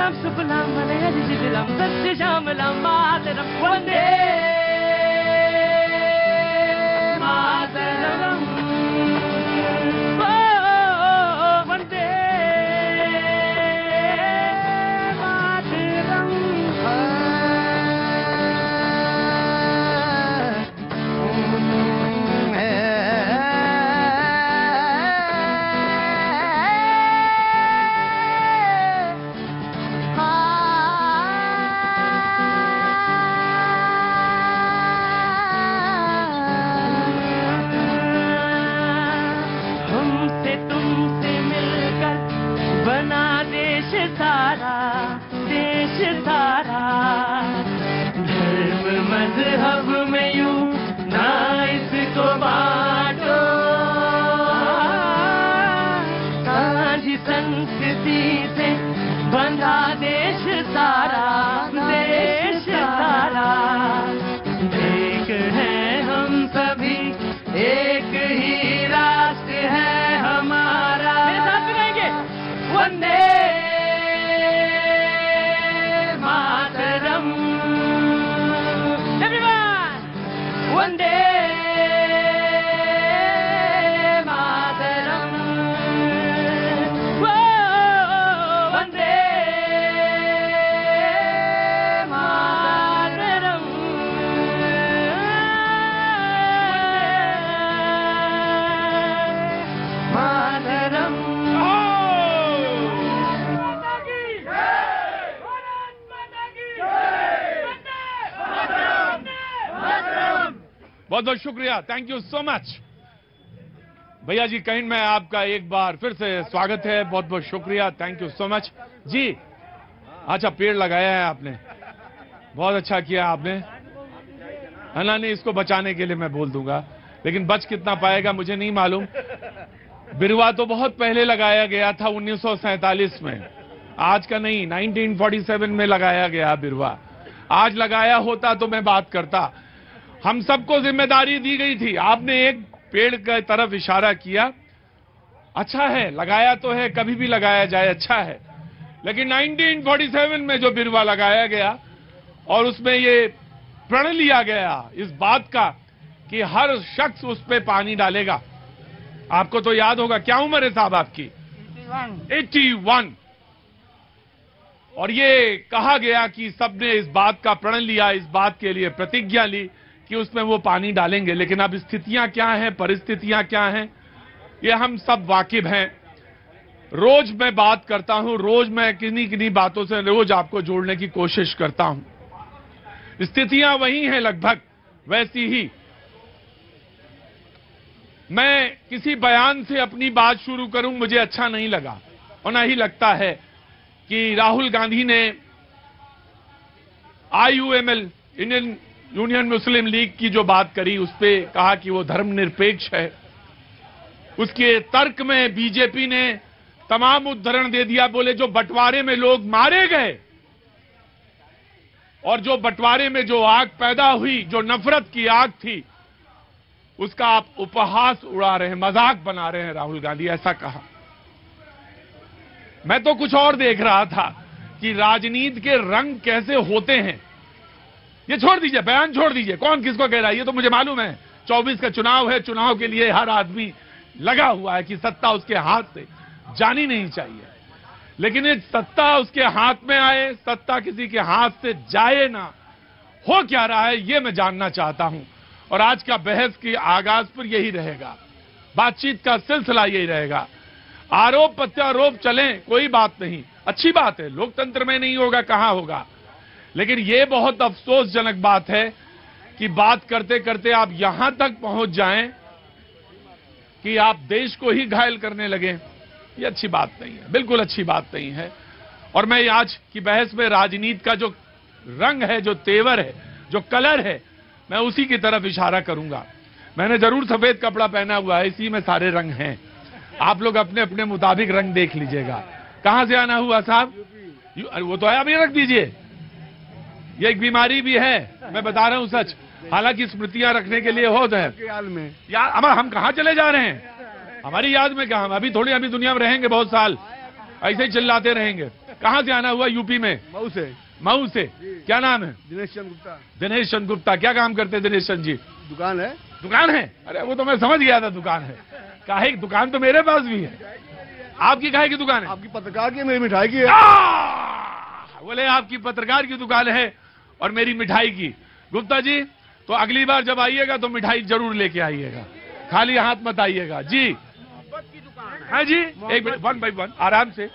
सुजलाम सुफलाम मलयजि शिथिलाम सस्यश्यामलां मातरं वन्दे मातरम्। वन्दे मातरम्। हमसे तुमसे मिलकर बना देश सारा, देश सारा। धर्म मजहब में यूं ना इसको बांटो, साझी संस्कृति से बंधा देश सारा, देश सारा। एक है हम सभी, एक ही राष्ट्र है हमारा। मेरे साथ रहेंगे। वंदे मातरम। एवरीवन वंदे मातरम। वो वंदे मातरम। मातरम। माता की जय। भारत माता की जय। वंदे मातरम। मातरम। बहुत बहुत शुक्रिया, थैंक यू सो मच भैया जी। कहीं में आपका एक बार फिर से स्वागत है, बहुत बहुत शुक्रिया, थैंक यू सो मच जी। अच्छा, पेड़ लगाया है आपने, बहुत अच्छा किया आपने। है ना, नहीं इसको बचाने के लिए मैं बोल दूंगा, लेकिन बच कितना पाएगा मुझे नहीं मालूम। बिरवा तो बहुत पहले लगाया गया था, 1947 में, आज का नहीं, 1947 में लगाया गया बिरवा। आज लगाया होता तो मैं बात करता। हम सबको जिम्मेदारी दी गई थी, आपने एक पेड़ की तरफ इशारा किया। अच्छा है, लगाया तो है, कभी भी लगाया जाए अच्छा है, लेकिन 1947 में जो बिरवा लगाया गया और उसमें ये प्रण लिया गया इस बात का कि हर शख्स उस पे पानी डालेगा। आपको तो याद होगा, क्या उम्र है साहब आपकी? 81। और ये कहा गया कि सबने इस बात का प्रण लिया, इस बात के लिए प्रतिज्ञा ली कि उसमें वो पानी डालेंगे। लेकिन अब स्थितियां क्या हैं, परिस्थितियां क्या हैं, ये हम सब वाकिफ हैं। रोज मैं बात करता हूं, रोज मैं किन्हीं किन्हीं बातों से रोज आपको जोड़ने की कोशिश करता हूं। स्थितियां वही हैं, लगभग वैसी ही। मैं किसी बयान से अपनी बात शुरू करूं, मुझे अच्छा नहीं लगा और ना ही लगता है कि राहुल गांधी ने IUML, इंडियन यूनियन मुस्लिम लीग की जो बात करी, उस पे कहा कि वो धर्मनिरपेक्ष है। उसके तर्क में बीजेपी ने तमाम उदाहरण दे दिया, बोले जो बंटवारे में लोग मारे गए और जो बंटवारे में जो आग पैदा हुई, जो नफरत की आग थी, उसका आप उपहास उड़ा रहे हैं, मजाक बना रहे हैं राहुल गांधी, ऐसा कहा। मैं तो कुछ और देख रहा था कि राजनीति के रंग कैसे होते हैं। ये छोड़ दीजिए, बयान छोड़ दीजिए, कौन किसको कह रहा है ये तो मुझे मालूम है। 24 का चुनाव है, चुनाव के लिए हर आदमी लगा हुआ है कि सत्ता उसके हाथ से जानी नहीं चाहिए, लेकिन ये सत्ता उसके हाथ में आए, सत्ता किसी के हाथ से जाए ना, हो क्या रहा है ये मैं जानना चाहता हूं। और आज का बहस के आगाज पर यही रहेगा, बातचीत का सिलसिला यही रहेगा। आरोप प्रत्यारोप चले, कोई बात नहीं, अच्छी बात है, लोकतंत्र में नहीं होगा कहां होगा। लेकिन यह बहुत अफसोसजनक बात है कि बात करते करते आप यहां तक पहुंच जाएं कि आप देश को ही घायल करने लगे। ये अच्छी बात नहीं है, बिल्कुल अच्छी बात नहीं है। और मैं आज की बहस में राजनीति का जो रंग है, जो तेवर है, जो कलर है, मैं उसी की तरफ इशारा करूंगा। मैंने जरूर सफेद कपड़ा पहना हुआ है, इसी में सारे रंग हैं। आप लोग अपने अपने मुताबिक रंग देख लीजिएगा। कहां से आना हुआ साहब? वो तो है, अभी रख दीजिए। ये एक बीमारी भी है, मैं बता रहा हूं सच। हालांकि स्मृतियां रखने के लिए होता है याद में। यार अब हम कहां चले जा रहे हैं? हमारी याद में क्या? हम अभी थोड़ी अभी दुनिया में रहेंगे बहुत साल, ऐसे ही चिल्लाते रहेंगे। कहाँ से आना हुआ? यूपी में मऊ से। मऊ से। क्या नाम है? दिनेश चंद गुप्ता। दिनेश चंद गुप्ता। क्या काम करते हैं दिनेश चंद जी? दुकान है। दुकान है? अरे वो तो मैं समझ गया था दुकान है। काहे की दुकान तो मेरे पास भी है। आपकी काहे की दुकान है? आपकी पत्रकार की, मेरी मिठाई की है। बोले आपकी पत्रकार की दुकान है और मेरी मिठाई की। गुप्ता जी तो अगली बार जब आइएगा तो मिठाई जरूर लेके आइएगा, खाली हाथ मत आइएगा जी। है जी, एक मिनट, 1 by 1 आराम से।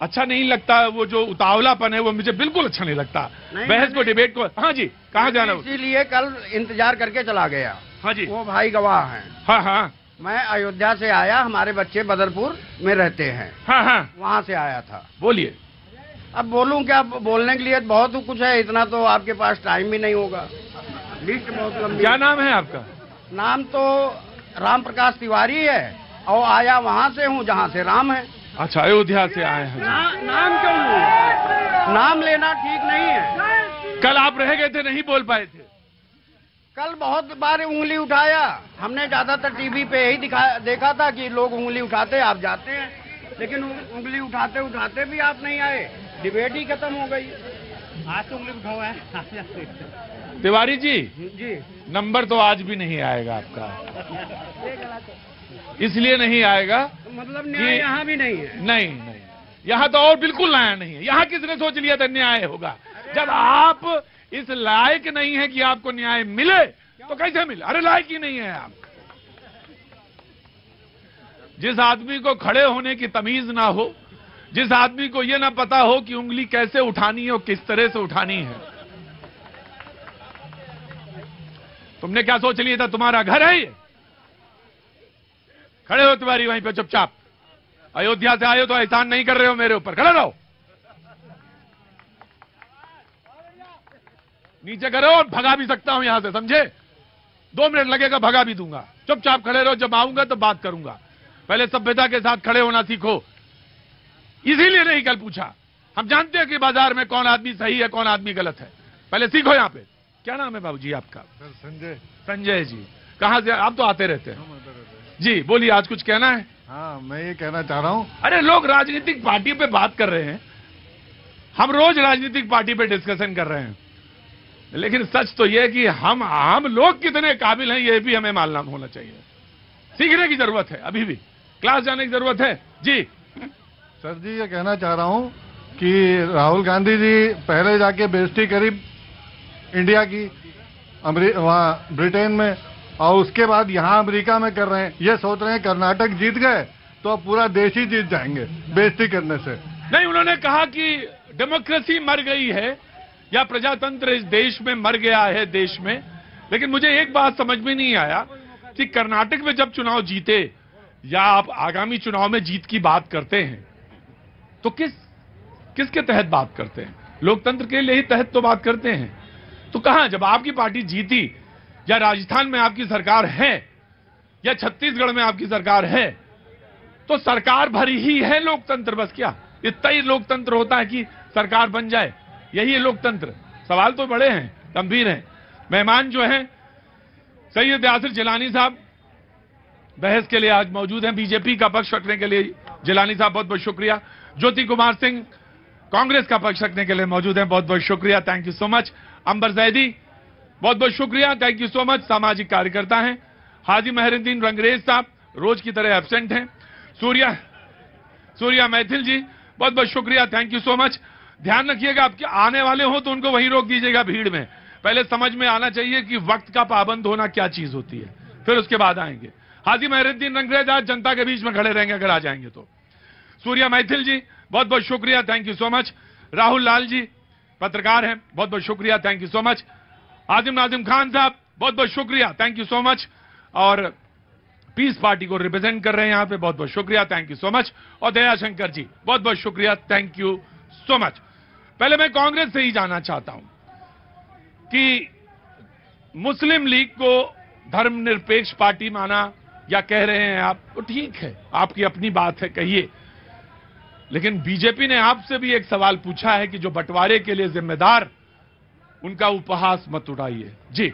अच्छा नहीं लगता वो जो उतावलापन है, वो मुझे बिल्कुल अच्छा नहीं लगता। बहस को, डिबेट को। हाँ जी, कहाँ जाना? इसीलिए कल इंतजार करके चला गया। हाँ जी, वो भाई गवाह हैं। हाँ हाँ मैं अयोध्या से आया, हमारे बच्चे बदरपुर में रहते हैं। हाँ हाँ, वहाँ से आया था। बोलिए। अब बोलूं क्या? बोलने के लिए बहुत कुछ है, इतना तो आपके पास टाइम भी नहीं होगा। लिस्ट बहुत लंबी। क्या नाम है आपका? नाम तो राम प्रकाश तिवारी है और आया वहाँ से हूँ जहाँ से राम है। अच्छा, अयोध्या से आए हैं। नाम क्यों लूं? नाम लेना ठीक नहीं है। कल आप रह गए थे, नहीं बोल पाए थे। कल बहुत बार उंगली उठाया हमने, ज्यादातर टीवी पे यही देखा था कि लोग उंगली उठाते आप जाते हैं, लेकिन उंगली उठाते उठाते भी आप नहीं आए, डिबेट ही खत्म हो गई। आज तो उंगली उठावा है। तिवारी जी जी, नंबर तो आज भी नहीं आएगा आपका। इसलिए नहीं आएगा मतलब न्याय यहाँ भी नहीं है। नहीं नहीं, यहाँ तो और बिल्कुल न्याय नहीं है। यहाँ किसने सोच लिया था न्याय होगा? जब आप इस लायक नहीं है कि आपको न्याय मिले तो कैसे मिले? अरे लायक ही नहीं है आप। जिस आदमी को खड़े होने की तमीज ना हो, जिस आदमी को यह ना पता हो कि उंगली कैसे उठानी है और किस तरह से उठानी है, तुमने क्या सोच लिया था तुम्हारा घर है ये? खड़े हो तिवारी वहीं पे चुपचाप। अयोध्या से आए हो तो एहसान नहीं कर रहे हो मेरे ऊपर, खड़े रहो। नीचे करो और भगा भी सकता हूं यहां से, समझे? 2 मिनट लगेगा, भगा भी दूंगा। चुपचाप खड़े रहो, जब आऊंगा तो बात करूंगा। पहले सभ्यता के साथ खड़े होना सीखो। इसीलिए नहीं कल पूछा, हम जानते हैं कि बाजार में कौन आदमी सही है कौन आदमी गलत है। पहले सीखो यहाँ पे। क्या नाम है बाबूजी आपका? संजय। संजय जी, कहाँ से? आप तो आते रहते हैं जी। बोलिए, आज कुछ कहना है? हाँ, मैं ये कहना चाह रहा हूँ। अरे लोग राजनीतिक पार्टी पे बात कर रहे हैं, हम रोज राजनीतिक पार्टी पे डिस्कशन कर रहे हैं, लेकिन सच तो यह कि हम लोग कितने काबिल हैं ये भी हमें मालूम होना चाहिए। सीखने की जरूरत है, अभी भी क्लास जाने की जरूरत है जी। सर जी, ये कहना चाह रहा हूँ कि राहुल गांधी जी पहले जाके बेइज्जती करी इंडिया की वहाँ ब्रिटेन में, और उसके बाद यहाँ अमेरिका में कर रहे हैं। ये सोच रहे हैं कर्नाटक जीत गए तो अब पूरा देश ही जीत जाएंगे बेइज्जती करने से। नहीं, उन्होंने कहा कि डेमोक्रेसी मर गई है या प्रजातंत्र इस देश में मर गया है देश में। लेकिन मुझे एक बात समझ में नहीं आया कि कर्नाटक में जब चुनाव जीते या आप आगामी चुनाव में जीत की बात करते हैं तो किसके तहत बात करते हैं? लोकतंत्र के लिए ही तहत तो बात करते हैं। तो कहां, जब आपकी पार्टी जीती या राजस्थान में आपकी सरकार है या छत्तीसगढ़ में आपकी सरकार है तो सरकार भरी ही है लोकतंत्र। बस क्या इतना ही लोकतंत्र होता है कि सरकार बन जाए? यही है लोकतंत्र। सवाल तो बड़े हैं, गंभीर हैं। मेहमान जो हैं सैयद यासिर जिलानी साहब बहस के लिए आज मौजूद हैं, बीजेपी का पक्ष रखने के लिए। जिलानी साहब बहुत बहुत शुक्रिया। ज्योति कुमार सिंह कांग्रेस का पक्ष रखने के लिए मौजूद हैं, बहुत बहुत शुक्रिया, थैंक यू सो मच। अंबर जैदी बहुत बहुत शुक्रिया, थैंक यू सो मच, सामाजिक कार्यकर्ता हैं। हाजी मेहरुद्दीन रंगरेज साहब रोज की तरह एब्सेंट हैं। सूर्या मैथिल जी बहुत बहुत शुक्रिया, थैंक यू सो मच। ध्यान रखिएगा, आपके आने वाले हो तो उनको वहीं रोक दीजिएगा भीड़ में। पहले समझ में आना चाहिए कि वक्त का पाबंद होना क्या चीज होती है, फिर उसके बाद आएंगे। हाजी मेहरुद्दीन रंगरेज आज जनता के बीच में खड़े रहेंगे अगर आ जाएंगे तो। सूर्या मैथिल जी बहुत बहुत शुक्रिया, thank you so much. Rahul Lal ji पत्रकार हैं, बहुत बहुत शुक्रिया, thank you so much. Azim Nazim Khan साहब बहुत बहुत शुक्रिया, थैंक यू सो मच। और पीस पार्टी को रिप्रेजेंट कर रहे हैं यहाँ पे, बहुत बहुत शुक्रिया, थैंक यू सो मच। और दयाशंकर जी बहुत बहुत शुक्रिया, थैंक यू सो मच। पहले मैं कांग्रेस से ही जानना चाहता हूं कि मुस्लिम लीग को धर्मनिरपेक्ष पार्टी माना या कह रहे हैं आप, तो ठीक है, आपकी अपनी बात है, कहिए। लेकिन बीजेपी ने आपसे भी एक सवाल पूछा है कि जो बंटवारे के लिए जिम्मेदार, उनका उपहास मत उड़ाइए जी।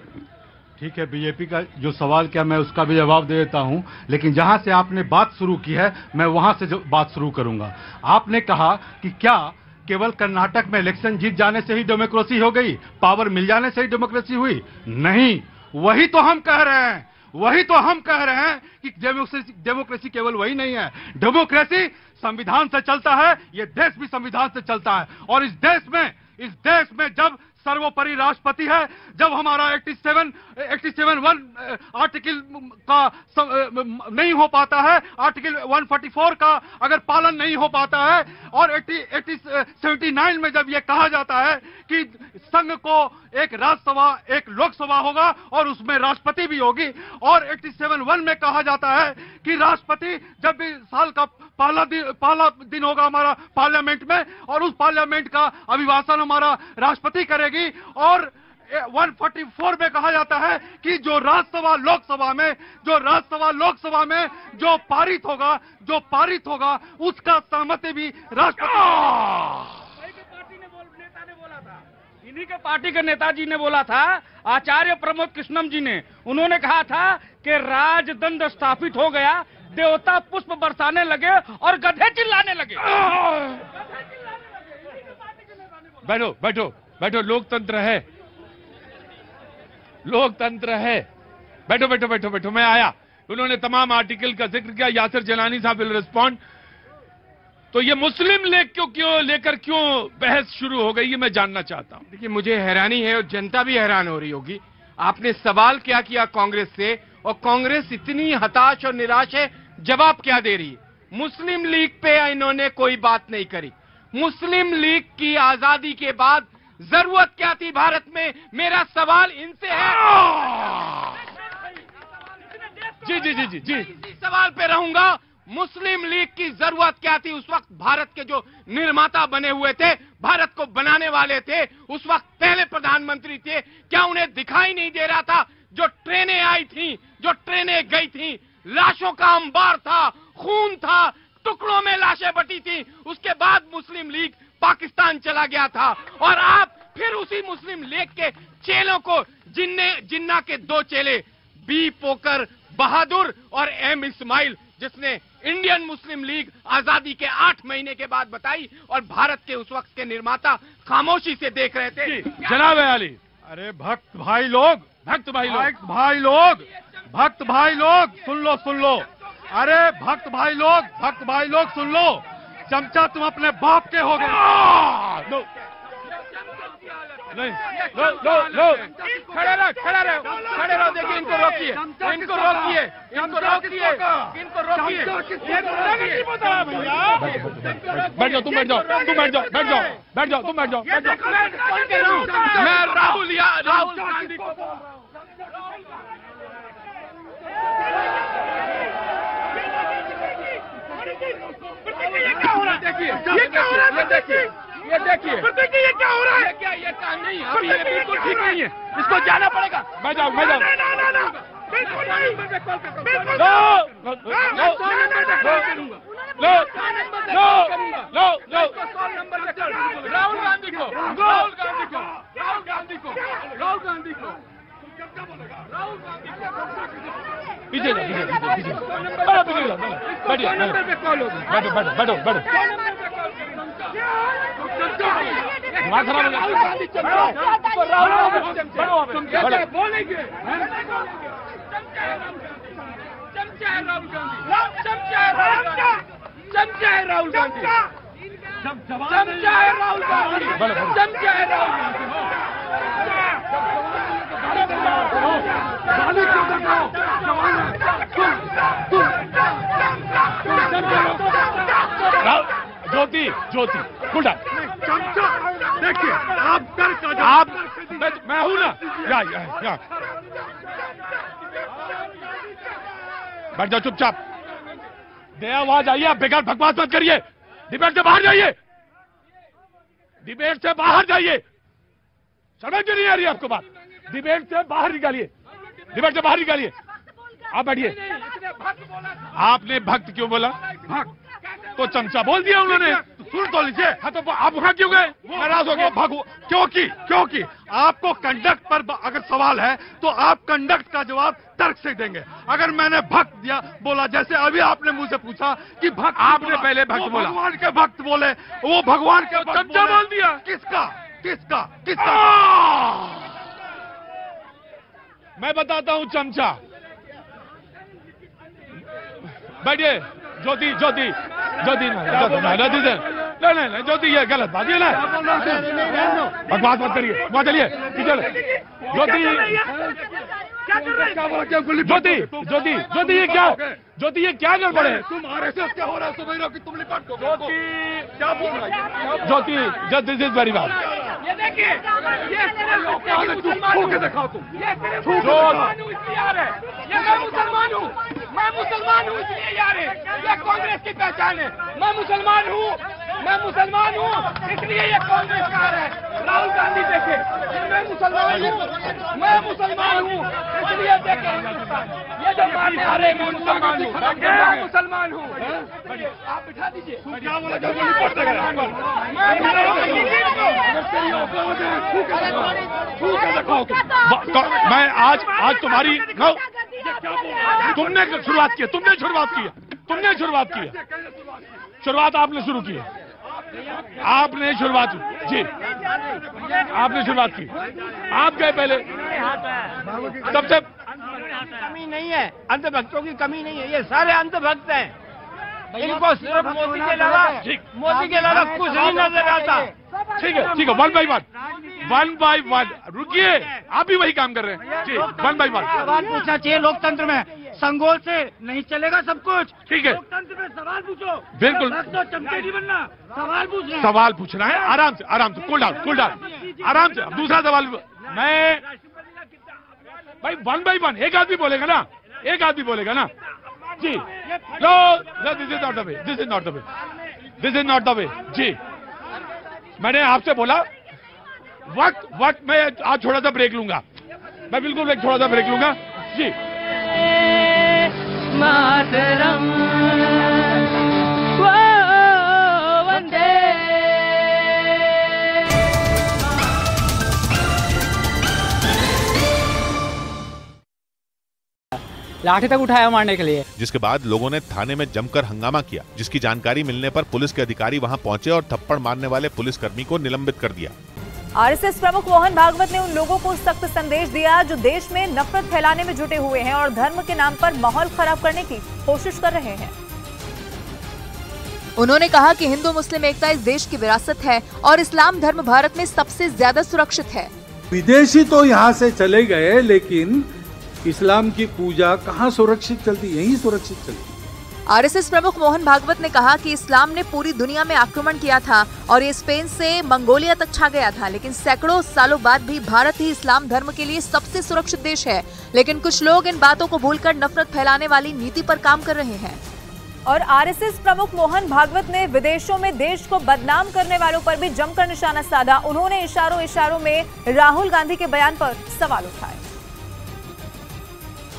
ठीक है, बीजेपी का जो सवाल किया मैं उसका भी जवाब दे देता हूं, लेकिन जहां से आपने बात शुरू की है मैं वहां से बात शुरू करूंगा। आपने कहा कि क्या केवल कर्नाटक में इलेक्शन जीत जाने से ही डेमोक्रेसी हो गई, पावर मिल जाने से ही डेमोक्रेसी हुई? नहीं, वही तो हम कह रहे हैं, वही तो हम कह रहे हैं कि डेमोक्रेसी केवल वही नहीं है। डेमोक्रेसी संविधान से चलता है, ये देश भी संविधान से चलता है। और इस देश में जब सर्वोपरि राष्ट्रपति है, जब हमारा 87(1) आर्टिकल का नहीं हो पाता है, आर्टिकल 144 का अगर पालन नहीं हो पाता है, और 79 में जब ये कहा जाता है कि संघ को एक राज्यसभा एक लोकसभा होगा और उसमें राष्ट्रपति भी होगी, और 87(1) में कहा जाता है कि राष्ट्रपति जब भी साल का पहला दिन होगा हमारा पार्लियामेंट में, और उस पार्लियामेंट का अभिभाषण हमारा राष्ट्रपति करेगी, और 144 में कहा जाता है कि जो राज्यसभा लोकसभा में जो पारित होगा उसका सहमति भी राष्ट्रपति। इन्हीं के पार्टी के नेताजी ने बोला था, आचार्य प्रमोद कृष्णम जी ने, उन्होंने कहा था कि राजदंड स्थापित हो गया, देवता पुष्प बरसाने लगे और गधे चिल्लाने लगे। बैठो बैठो बैठो, लोकतंत्र है। बैठो बैठो बैठो बैठो, मैं आया। उन्होंने तमाम आर्टिकल का जिक्र किया। यासिर जिलानी साहब विल रिस्पॉन्ड। तो ये मुस्लिम लीग क्यों बहस शुरू हो गई, ये मैं जानना चाहता हूं। देखिए, मुझे हैरानी है और जनता भी हैरान हो रही होगी। आपने सवाल क्या किया कांग्रेस से, और कांग्रेस इतनी हताश और निराश है, जवाब क्या दे रही है? मुस्लिम लीग पे इन्होंने कोई बात नहीं करी। मुस्लिम लीग की आजादी के बाद जरूरत क्या थी भारत में? मेरा सवाल इनसे है। जी इसी सवाल पे रहूंगा। मुस्लिम लीग की जरूरत क्या थी? उस वक्त भारत के जो निर्माता बने हुए थे, भारत को बनाने वाले थे, उस वक्त पहले प्रधानमंत्री थे, क्या उन्हें दिखाई नहीं दे रहा था? जो ट्रेनें आई थी, जो ट्रेनें गई थी, लाशों का अंबार था, खून था, टुकड़ों में लाशें बटी थी। उसके बाद मुस्लिम लीग पाकिस्तान चला गया था, और आप फिर उसी मुस्लिम लीग के चेलों को, जिन्ना के दो चेले, बी पोकर बहादुर और एम इस्माइल, जिसने इंडियन मुस्लिम लीग आजादी के 8 महीने के बाद बताई, और भारत के उस वक्त के निर्माता खामोशी से देख रहे थे। जनाब अली, अरे भक्त भाई लोग, सुन लो। अरे भक्त भाई लोग सुन लो। चमचा तुम अपने बाप के हो गए। नहीं, खड़े रहो। देखिए, इनको रोकिए। बैठ जाओ, तुम बैठ जाओ। मैं राहुल गांधी को ये देखिए ये क्या हो रहा है? ये काम नहीं है, अभी ये बिल्कुल ठीक नहीं है, इसको जाना पड़ेगा। बैठ जाओ। बिल्कुल राहुल गांधी को पीछे बैठो। दिमाग खराब हो गया। बोलेंगे चमचा है राहुल गांधी। ज्योति खुला। देखिए, आप मैं हूं ना, या बैठ जाओ चुपचाप। दया आवाज आइए, आप बेकार बकवास मत करिए। डिबेट से बाहर जाइए। समझ नहीं आ रही आपको बात? डिबेट से बाहर निकालिए। आप बैठिए। आपने भक्त क्यों बोला? तो चमचा बोल दिया उन्होंने। सुन तो लीजिए। हाँ तो आप वहाँ क्यों गए? नाराज हो गए? क्योंकि आपको कंडक्ट पर अगर सवाल है तो आप कंडक्ट का जवाब तर्क से देंगे। अगर मैंने भक्त दिया बोला, जैसे अभी आपने मुझसे पूछा कि भक्त, आपने पहले भक्त बोला, भगवान के भक्त बोले, वो भगवान के चमचा बोल दिया। किसका? मैं बताता हूँ चमचा। बैठिए। ज्योति नहीं, ज्योति ये गलत बात है ना। बकवास मत करिए, वहाँ चलिए। ज्योति ये क्या गड़बड़ है? तुम RSS क्या हो रहा है? समझ रहे हो कि तुम लिपट दो। क्या बोल रहा है? ज्योति दिस इज वेरी बैड। ये देखिए, ये दिखाओ तुम। ये मैं मुसलमान हूँ इसलिए यार है। ये कांग्रेस की पहचान है। मैं मुसलमान हूँ इसलिए ये कांग्रेस का है। राहुल गांधी देखे, मैं मुसलमान हूँ इसलिए देखे। ये जो मारने आ रहे, मैं मुसलमान हूँ। आप बिठा दीजिए। क्या बोला? मैं आज तुम्हारी तुमने शुरुआत की। शुरुआत आपने शुरू की। आपने शुरुआत जी, आपने शुरुआत की। आप गए पहले। सबसे कमी नहीं है, अंधभक्तों की कमी नहीं है। ये सारे अंधभक्त हैं। इनको सिर्फ मोदी के अलावा कुछ नहीं नजर आता। ठीक है, वन बाय वन। रुकिए, आप भी वही काम कर रहे हैं जी। वन बाय वन सवाल पूछना चाहिए लोकतंत्र में। संगोल से नहीं चलेगा सब कुछ। ठीक है, लोकतंत्र में सवाल पूछो। बिल्कुल। चमके नहीं बनना, सवाल पूछना है। आराम से कूल डाउन। आराम से। अब दूसरा सवाल मैं भाई वन बाय वन। एक आदमी बोलेगा ना जी। No, this is not the way जी। मैंने आपसे बोला वक्त मैं आज थोड़ा सा ब्रेक लूंगा। मैं बिल्कुल थोड़ा सा ब्रेक लूंगा जी। मातरम वंदे। लाठी तक उठाया मारने के लिए। जिसके बाद लोगों ने थाने में जमकर हंगामा किया, जिसकी जानकारी मिलने पर पुलिस के अधिकारी वहां पहुंचे और थप्पड़ मारने वाले पुलिसकर्मी को निलंबित कर दिया। आरएसएस प्रमुख मोहन भागवत ने उन लोगों को सख्त संदेश दिया जो देश में नफरत फैलाने में जुटे हुए हैं और धर्म के नाम पर माहौल खराब करने की कोशिश कर रहे हैं। उन्होंने कहा कि हिंदू मुस्लिम एकता इस देश की विरासत है और इस्लाम धर्म भारत में सबसे ज्यादा सुरक्षित है। विदेशी तो यहाँ से चले गए, लेकिन इस्लाम की पूजा कहाँ सुरक्षित चलती? यहीं सुरक्षित चलती। आरएसएस प्रमुख मोहन भागवत ने कहा कि इस्लाम ने पूरी दुनिया में आक्रमण किया था और ये स्पेन से मंगोलिया तक छा गया था, लेकिन सैकड़ों सालों बाद भी भारत ही इस्लाम धर्म के लिए सबसे सुरक्षित देश है। लेकिन कुछ लोग इन बातों को भूलकर नफरत फैलाने वाली नीति पर काम कर रहे हैं। और आरएसएस प्रमुख मोहन भागवत ने विदेशों में देश को बदनाम करने वालों पर भी जमकर निशाना साधा। उन्होंने इशारों में राहुल गांधी के बयान पर सवाल उठाए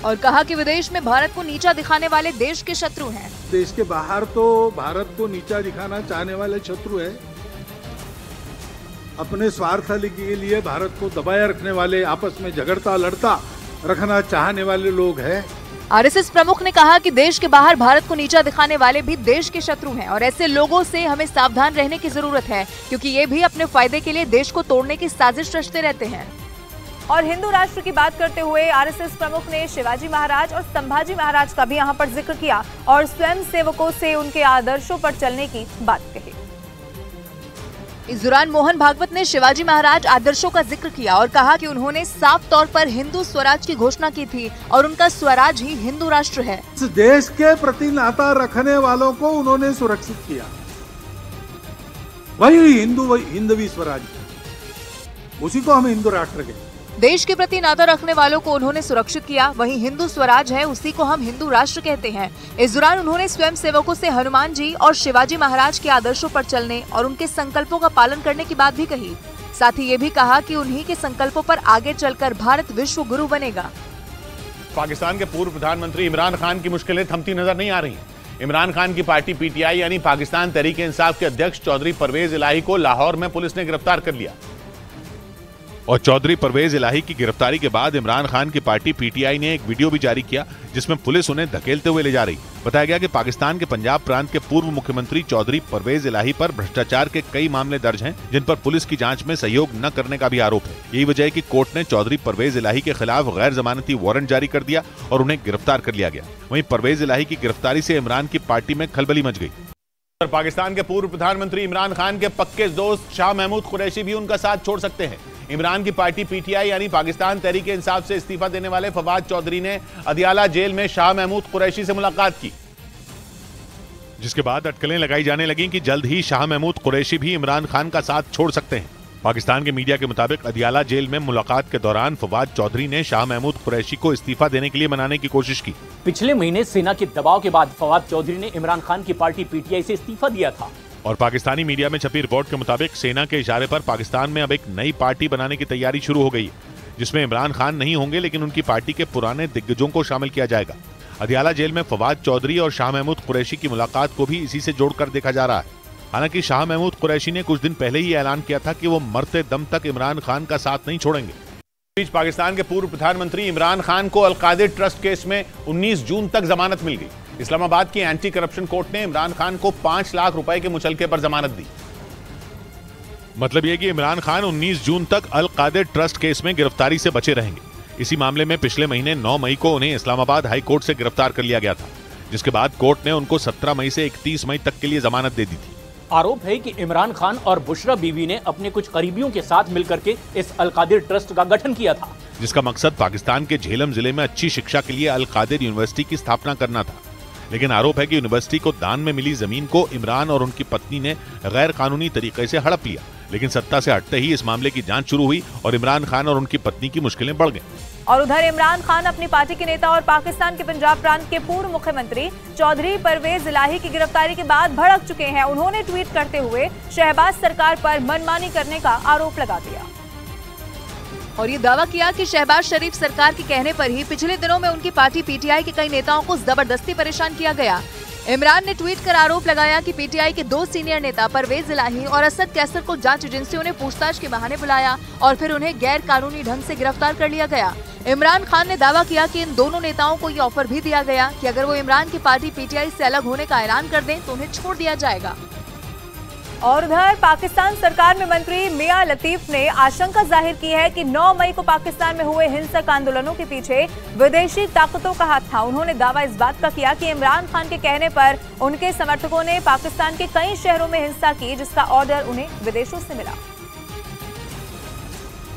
और कहा कि विदेश में भारत को नीचा दिखाने वाले देश के शत्रु हैं। देश के बाहर तो भारत को नीचा दिखाना चाहने वाले शत्रु है, अपने स्वार्थ के लिए भारत को दबाए रखने वाले, आपस में झगड़ता लड़ता रखना चाहने वाले लोग हैं। आरएसएस प्रमुख ने कहा कि देश के बाहर भारत को नीचा दिखाने वाले भी देश के शत्रु हैं और ऐसे लोगों से हमें सावधान रहने की जरूरत है, क्योंकि ये भी अपने फायदे के लिए देश को तोड़ने की साजिश रचते रहते हैं। और हिंदू राष्ट्र की बात करते हुए आरएसएस प्रमुख ने शिवाजी महाराज और संभाजी महाराज का भी यहाँ पर जिक्र किया और स्वयं सेवकों से उनके आदर्शों पर चलने की बात कही। इस दौरान मोहन भागवत ने शिवाजी महाराज आदर्शों का जिक्र किया और कहा कि उन्होंने साफ तौर पर हिंदू स्वराज की घोषणा की थी और उनका स्वराज ही हिंदू राष्ट्र है। इस देश के प्रति नाता रखने वालों को उन्होंने सुरक्षित किया, वही हिंदवी स्वराज, उसी को हम हिंदू राष्ट्र कहते हैं। देश के प्रति नाता रखने वालों को उन्होंने सुरक्षित किया, वही हिंदू स्वराज है, उसी को हम हिंदू राष्ट्र कहते हैं। इस दौरान उन्होंने स्वयं सेवकों से हनुमान जी और शिवाजी महाराज के आदर्शों पर चलने और उनके संकल्पों का पालन करने की बात भी कही। साथ ही ये भी कहा कि उन्हीं के संकल्पों पर आगे चलकर भारत विश्व गुरु बनेगा। पाकिस्तान के पूर्व प्रधानमंत्री इमरान खान की मुश्किलें थमती नजर नहीं आ रही। इमरान खान की पार्टी पीटीआई यानी पाकिस्तान तहरीक इंसाफ के अध्यक्ष चौधरी परवेज इलाही को लाहौर में पुलिस ने गिरफ्तार कर लिया। और चौधरी परवेज इलाही की गिरफ्तारी के बाद इमरान खान की पार्टी पीटीआई ने एक वीडियो भी जारी किया जिसमें पुलिस उन्हें धकेलते हुए ले जा रही। बताया गया कि पाकिस्तान के पंजाब प्रांत के पूर्व मुख्यमंत्री चौधरी परवेज इलाही पर भ्रष्टाचार के कई मामले दर्ज हैं जिन पर पुलिस की जांच में सहयोग न करने का भी आरोप है। यही वजह है कि कोर्ट ने चौधरी परवेज इलाही के खिलाफ गैर जमानती वारंट जारी कर दिया और उन्हें गिरफ्तार कर लिया गया। वहीं परवेज इलाही की गिरफ्तारी से इमरान की पार्टी में खलबली मच गई। पाकिस्तान के पूर्व प्रधानमंत्री इमरान खान के पक्के दोस्त शाह महमूद कुरैशी भी उनका साथ छोड़ सकते हैं। इमरान की पार्टी पीटीआई यानी पाकिस्तान तहरीक इंसाफ से इस्तीफा देने वाले फवाद चौधरी ने अदियाला जेल में शाह महमूद कुरैशी से मुलाकात की, जिसके बाद अटकलें लगाई जाने लगी कि जल्द ही शाह महमूद कुरैशी भी इमरान खान का साथ छोड़ सकते हैं। पाकिस्तान के मीडिया के मुताबिक अदियाला जेल में मुलाकात के दौरान फवाद चौधरी ने शाह महमूद कुरैशी को इस्तीफा देने के लिए मनाने की कोशिश की। पिछले महीने सेना के दबाव के बाद फवाद चौधरी ने इमरान खान की पार्टी पीटीआई से इस्तीफा दिया था। और पाकिस्तानी मीडिया में छपी रिपोर्ट के मुताबिक सेना के इशारे पर पाकिस्तान में अब एक नई पार्टी बनाने की तैयारी शुरू हो गई है जिसमें इमरान खान नहीं होंगे लेकिन उनकी पार्टी के पुराने दिग्गजों को शामिल किया जाएगा। अदियाला जेल में फवाद चौधरी और शाह महमूद कुरैशी की मुलाकात को भी इसी से जोड़कर देखा जा रहा है। हालांकि शाह महमूद कुरैशी ने कुछ दिन पहले ही ऐलान किया था कि वो मरते दम तक इमरान खान का साथ नहीं छोड़ेंगे। इस बीच पाकिस्तान के पूर्व प्रधानमंत्री इमरान खान को अल-कादिर ट्रस्ट केस में 19 जून तक जमानत मिल गई। इस्लामाबाद की एंटी करप्शन कोर्ट ने इमरान खान को 5 लाख रुपए के मुचलके पर जमानत दी। मतलब यह कि इमरान खान 19 जून तक अल-कादिर ट्रस्ट केस में गिरफ्तारी से बचे रहेंगे। इसी मामले में पिछले महीने 9 मई को उन्हें इस्लामाबाद हाई कोर्ट से गिरफ्तार कर लिया गया था, जिसके बाद कोर्ट ने उनको 17 मई से 31 मई तक के लिए जमानत दे दी थी। आरोप है कि इमरान खान और बुशरा बीवी ने अपने कुछ करीबियों के साथ मिलकर के इस अल-कादिर ट्रस्ट का गठन किया था, जिसका मकसद पाकिस्तान के झेलम जिले में अच्छी शिक्षा के लिए अल-कादिर यूनिवर्सिटी की स्थापना करना था। लेकिन आरोप है कि यूनिवर्सिटी को दान में मिली जमीन को इमरान और उनकी पत्नी ने गैर कानूनी तरीके से हड़प लिया। लेकिन सत्ता से हटते ही इस मामले की जांच शुरू हुई और इमरान खान और उनकी पत्नी की मुश्किलें बढ़ गईं। और उधर इमरान खान अपनी पार्टी के नेता और पाकिस्तान के पंजाब प्रांत के पूर्व मुख्यमंत्री चौधरी परवेज इलाही की गिरफ्तारी के बाद भड़क चुके हैं। उन्होंने ट्वीट करते हुए शहबाज सरकार पर मनमानी करने का आरोप लगा दिया और ये दावा किया कि शहबाज शरीफ सरकार के कहने पर ही पिछले दिनों में उनकी पार्टी पीटीआई के कई नेताओं को जबरदस्ती परेशान किया गया। इमरान ने ट्वीट कर आरोप लगाया कि पीटीआई के 2 सीनियर नेता परवेज इलाही और असद कैसर को जांच एजेंसियों ने पूछताछ के बहाने बुलाया और फिर उन्हें गैर कानूनी ढंग से गिरफ्तार कर लिया गया। इमरान खान ने दावा किया कि इन दोनों नेताओं को ये ऑफर भी दिया गया कि अगर वो इमरान की पार्टी पीटीआई से अलग होने का ऐलान कर दें तो उन्हें छोड़ दिया जाएगा। और उधर पाकिस्तान सरकार में मंत्री मियां लतीफ ने आशंका जाहिर की है कि 9 मई को पाकिस्तान में हुए हिंसक आंदोलनों के पीछे विदेशी ताकतों का हाथ था। उन्होंने दावा इस बात का किया कि इमरान खान के कहने पर उनके समर्थकों ने पाकिस्तान के कई शहरों में हिंसा की, जिसका ऑर्डर उन्हें विदेशों से मिला।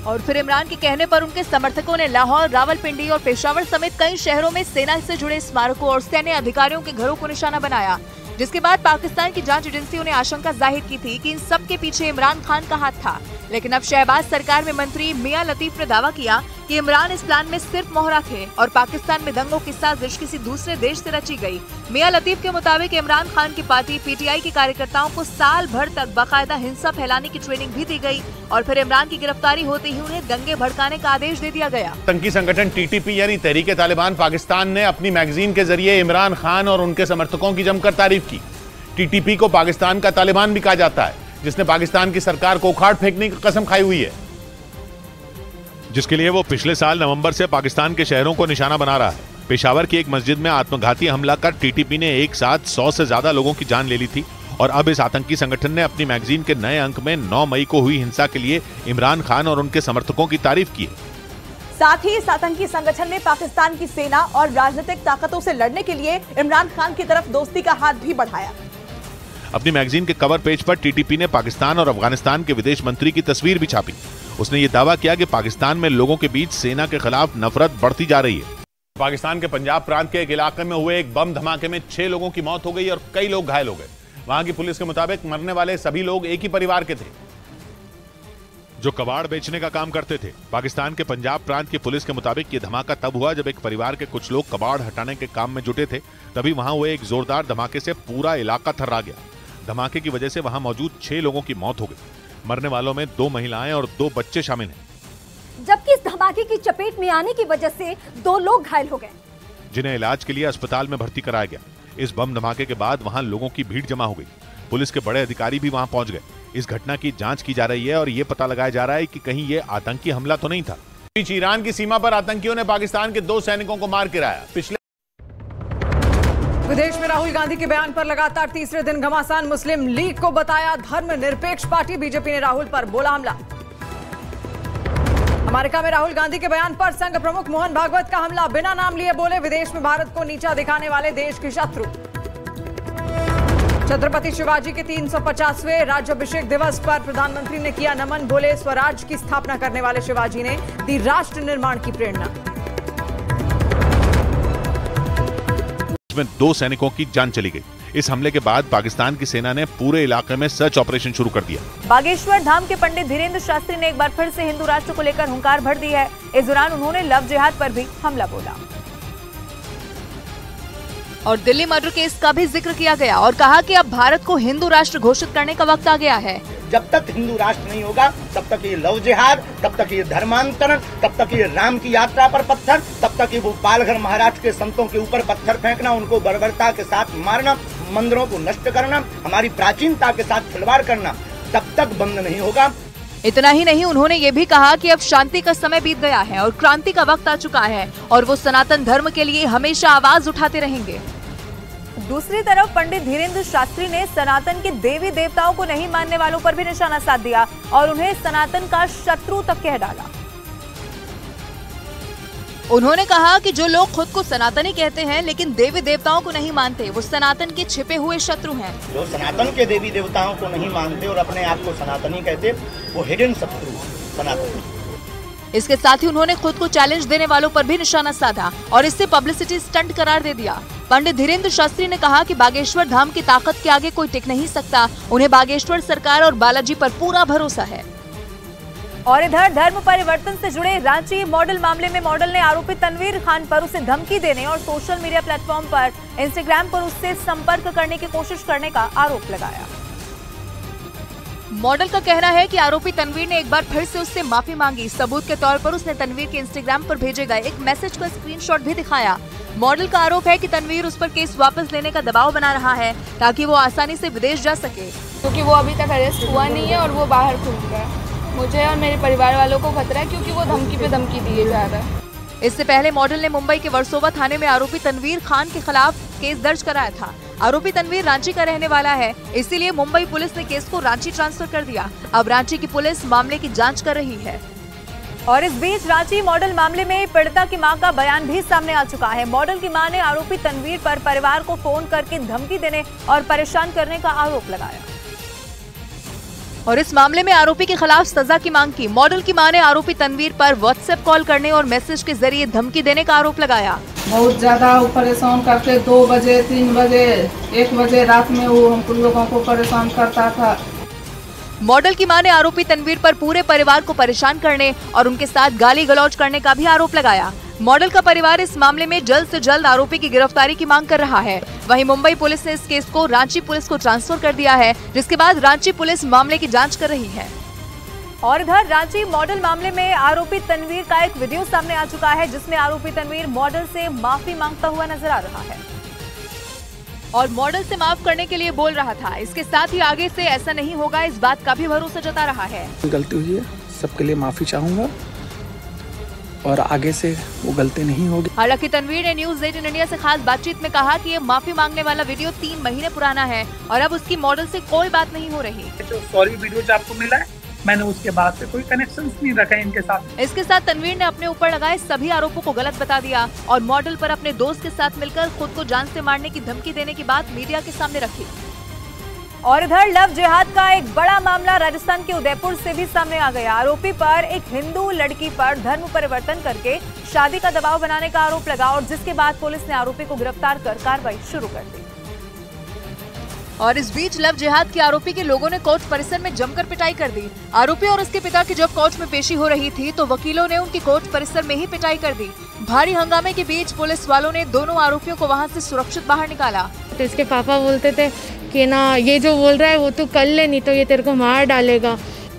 और फिर इमरान के कहने पर उनके समर्थकों ने लाहौर, रावलपिंडी और पेशावर समेत कई शहरों में सेना से जुड़े स्मारकों और सैन्य अधिकारियों के घरों को निशाना बनाया, जिसके बाद पाकिस्तान की जांच एजेंसियों ने आशंका जाहिर की थी कि इन सब के पीछे इमरान खान का हाथ था। लेकिन अब शहबाज सरकार में मंत्री मियां लतीफ ने दावा किया कि इमरान इस प्लान में सिर्फ मोहरा थे और पाकिस्तान में दंगों की साजिश किसी दूसरे देश से रची गई। मियां लतीफ के मुताबिक इमरान खान की पार्टी पीटीआई के कार्यकर्ताओं को साल भर तक बाकायदा हिंसा फैलाने की ट्रेनिंग भी दी गई और फिर इमरान की गिरफ्तारी होते ही उन्हें दंगे भड़काने का आदेश दे दिया गया। आतंकी संगठन टीटीपी यानी तहरीके तालिबान पाकिस्तान ने अपनी मैगजीन के जरिए इमरान खान और उनके समर्थकों की जमकर तारीफ की। टीटीपी को पाकिस्तान का तालिबान भी कहा जाता है, जिसने पाकिस्तान की सरकार को उखाड़ फेंकने की कसम खाई हुई है, जिसके लिए वो पिछले साल नवंबर से पाकिस्तान के शहरों को निशाना बना रहा है। पेशावर की एक मस्जिद में आत्मघाती हमला कर टीटीपी ने एक साथ 100 से ज्यादा लोगों की जान ले ली थी और अब इस आतंकी संगठन ने अपनी मैगजीन के नए अंक में 9 मई को हुई हिंसा के लिए इमरान खान और उनके समर्थकों की तारीफ की है। साथ ही इस आतंकी संगठन ने पाकिस्तान की सेना और राजनीतिक ताकतों से लड़ने के लिए इमरान खान की तरफ दोस्ती का हाथ भी बढ़ाया। अपनी मैगजीन के कवर पेज पर टीटीपी ने पाकिस्तान और अफगानिस्तान के विदेश मंत्री की तस्वीर भी छापी। उसने ये दावा किया कि पाकिस्तान में लोगों के बीच सेना के खिलाफ नफरत बढ़ती जा रही है। पाकिस्तान के पंजाब प्रांत के एक इलाके में हुए एक बम धमाके में 6 लोगों की मौत हो गई और कई लोग घायल हो गए। वहां की पुलिस के मुताबिक मरने वाले सभी लोग एक ही परिवार के थे, जो कबाड़ बेचने का काम करते थे। पाकिस्तान के पंजाब प्रांत की पुलिस के मुताबिक ये धमाका तब हुआ जब एक परिवार के कुछ लोग कबाड़ हटाने के काम में जुटे थे। तभी वहां हुए एक जोरदार धमाके से पूरा इलाका थर्रा गया। धमाके की वजह से वहां मौजूद 6 लोगों की मौत हो गई। मरने वालों में 2 महिलाएं और 2 बच्चे शामिल हैं, जबकि इस धमाके की चपेट में आने की वजह से 2 लोग घायल हो गए, जिन्हें इलाज के लिए अस्पताल में भर्ती कराया गया। इस बम धमाके के बाद वहां लोगों की भीड़ जमा हो गई। पुलिस के बड़े अधिकारी भी वहां पहुंच गए। इस घटना की जांच की जा रही है और ये पता लगाया जा रहा है कि कहीं ये आतंकी हमला तो नहीं था। बीच ईरान की सीमा पर आतंकियों ने पाकिस्तान के 2 सैनिकों को मार गिराया। विदेश में राहुल गांधी के बयान पर लगातार तीसरे दिन घमासान। मुस्लिम लीग को बताया धर्मनिरपेक्ष पार्टी। बीजेपी ने राहुल पर बोला हमला। अमेरिका में राहुल गांधी के बयान पर संघ प्रमुख मोहन भागवत का हमला। बिना नाम लिए बोले विदेश में भारत को नीचा दिखाने वाले देश के शत्रु। छत्रपति शिवाजी के 350वें राज्याभिषेक दिवस पर प्रधानमंत्री ने किया नमन। बोले स्वराज की स्थापना करने वाले शिवाजी ने दी राष्ट्र निर्माण की प्रेरणा। में 2 सैनिकों की जान चली गई। इस हमले के बाद पाकिस्तान की सेना ने पूरे इलाके में सर्च ऑपरेशन शुरू कर दिया। बागेश्वर धाम के पंडित धीरेन्द्र शास्त्री ने एक बार फिर से हिंदू राष्ट्र को लेकर हुंकार भर दी है। इस दौरान उन्होंने लव जिहाद पर भी हमला बोला और दिल्ली मर्डर केस का भी जिक्र किया गया और कहा कि अब भारत को हिंदू राष्ट्र घोषित करने का वक्त आ गया है। जब तक हिंदू राष्ट्र नहीं होगा तब तक ये लव जिहाद, तब तक ये धर्मांतरण, तब तक ये राम की यात्रा पर पत्थर, तब तक ये वो पालघर महाराष्ट्र के संतों के ऊपर पत्थर फेंकना, उनको बर्बरता के साथ मारना, मंदिरों को नष्ट करना, हमारी प्राचीनता के साथ खिलवाड़ करना तब तक बंद नहीं होगा। इतना ही नहीं, उन्होंने ये भी कहा कि अब शांति का समय बीत गया है और क्रांति का वक्त आ चुका है और वो सनातन धर्म के लिए हमेशा आवाज उठाते रहेंगे। दूसरी तरफ पंडित धीरेन्द्र शास्त्री ने सनातन के देवी देवताओं को नहीं मानने वालों पर भी निशाना साध दिया और उन्हें सनातन का शत्रु तक कह डाला। उन्होंने कहा कि जो लोग खुद को सनातनी कहते हैं लेकिन देवी देवताओं को नहीं मानते, वो सनातन के छिपे हुए शत्रु हैं। जो सनातन के देवी देवताओं को नहीं मानते और अपने आप को सनातनी कहते, वो हिडन शत्रु सनातनी। इसके साथ ही उन्होंने खुद को चैलेंज देने वालों पर भी निशाना साधा और इससे पब्लिसिटी स्टंट करार दे दिया। पंडित धीरेन्द्र शास्त्री ने कहा कि बागेश्वर धाम की ताकत के आगे कोई टिक नहीं सकता। उन्हें बागेश्वर सरकार और बालाजी पर पूरा भरोसा है। और इधर धर्म परिवर्तन से जुड़े रांची मॉडल मामले में मॉडल ने आरोपी तनवीर खान पर उसे धमकी देने और सोशल मीडिया प्लेटफॉर्म पर इंस्टाग्राम पर उससे संपर्क करने की कोशिश करने का आरोप लगाया। मॉडल का कहना है कि आरोपी तनवीर ने एक बार फिर से उससे माफी मांगी। सबूत के तौर पर उसने तनवीर के इंस्टाग्राम पर भेजे गए एक मैसेज का स्क्रीनशॉट भी दिखाया। मॉडल का आरोप है कि तनवीर उस पर केस वापस लेने का दबाव बना रहा है ताकि वो आसानी से विदेश जा सके, क्योंकि वो अभी तक अरेस्ट हुआ नहीं है और वो बाहर घूम रहा है। मुझे और मेरे परिवार वालों को खतरा है क्योंकि वो धमकी पे धमकी दिए जा रहा है। इससे पहले मॉडल ने मुंबई के वर्सोवा थाने में आरोपी तनवीर खान के खिलाफ केस दर्ज कराया था। आरोपी तनवीर रांची का रहने वाला है, इसीलिए मुंबई पुलिस ने केस को रांची ट्रांसफर कर दिया। अब रांची की पुलिस मामले की जांच कर रही है। और इस बीच रांची मॉडल मामले में पीड़िता की मां का बयान भी सामने आ चुका है। मॉडल की मां ने आरोपी तनवीर पर परिवार को फोन करके धमकी देने और परेशान करने का आरोप लगाया और इस मामले में आरोपी के खिलाफ सजा की मांग की। मॉडल की मां ने आरोपी तनवीर पर व्हाट्सएप कॉल करने और मैसेज के जरिए धमकी देने का आरोप लगाया। बहुत ज्यादा परेशान करते, 2 बजे 3 बजे 1 बजे रात में वो हम लोगों को परेशान करता था। मॉडल की मां ने आरोपी तनवीर पर पूरे परिवार को परेशान करने और उनके साथ गाली गलौज करने का भी आरोप लगाया। मॉडल का परिवार इस मामले में जल्द से जल्द आरोपी की गिरफ्तारी की मांग कर रहा है। वहीं मुंबई पुलिस ने इस केस को रांची पुलिस को ट्रांसफर कर दिया है, जिसके बाद रांची पुलिस मामले की जांच कर रही है। और इधर रांची मॉडल मामले में आरोपी तनवीर का एक वीडियो सामने आ चुका है, जिसमें आरोपी तनवीर मॉडल से माफी मांगता हुआ नजर आ रहा है और मॉडल से माफ करने के लिए बोल रहा था। इसके साथ ही आगे से ऐसा नहीं होगा, इस बात का भी भरोसा जता रहा है। गलती हुई है, सबके लिए माफी चाहूंगा और आगे से वो गलती नहीं होगी। हालांकि तनवीर ने न्यूज 18 इंडिया से खास बातचीत में कहा कि ये माफी मांगने वाला वीडियो 3 महीने पुराना है और अब उसकी मॉडल से कोई बात नहीं हो रही। जो सॉरी वीडियो जो आपको मिला है, मैंने उसके बाद से कोई कनेक्शन नहीं रखा इनके साथ। इसके साथ तनवीर ने अपने ऊपर लगाए सभी आरोपों को गलत बता दिया और मॉडल पर अपने दोस्त के साथ मिलकर खुद को जान से मारने की धमकी देने की बात मीडिया के सामने रखी। और इधर लव जिहाद का एक बड़ा मामला राजस्थान के उदयपुर से भी सामने आ गया। आरोपी पर एक हिंदू लड़की पर धर्म परिवर्तन करके शादी का दबाव बनाने का आरोप लगा और जिसके बाद पुलिस ने आरोपी को गिरफ्तार कर कार्रवाई शुरू कर दी। और इस बीच लव जिहाद के आरोपी के लोगों ने कोर्ट परिसर में जमकर पिटाई कर दी। आरोपी और उसके पिता की जब कोर्ट में पेशी हो रही थी तो वकीलों ने उनकी कोर्ट परिसर में ही पिटाई कर दी। भारी हंगामे के बीच पुलिस वालों ने दोनों आरोपियों को वहां से सुरक्षित बाहर निकाला। तो इसके पापा बोलते थे कि ना, ये जो बोल रहा है वो तू कर ले, नहीं तो ये तेरे को मार डालेगा।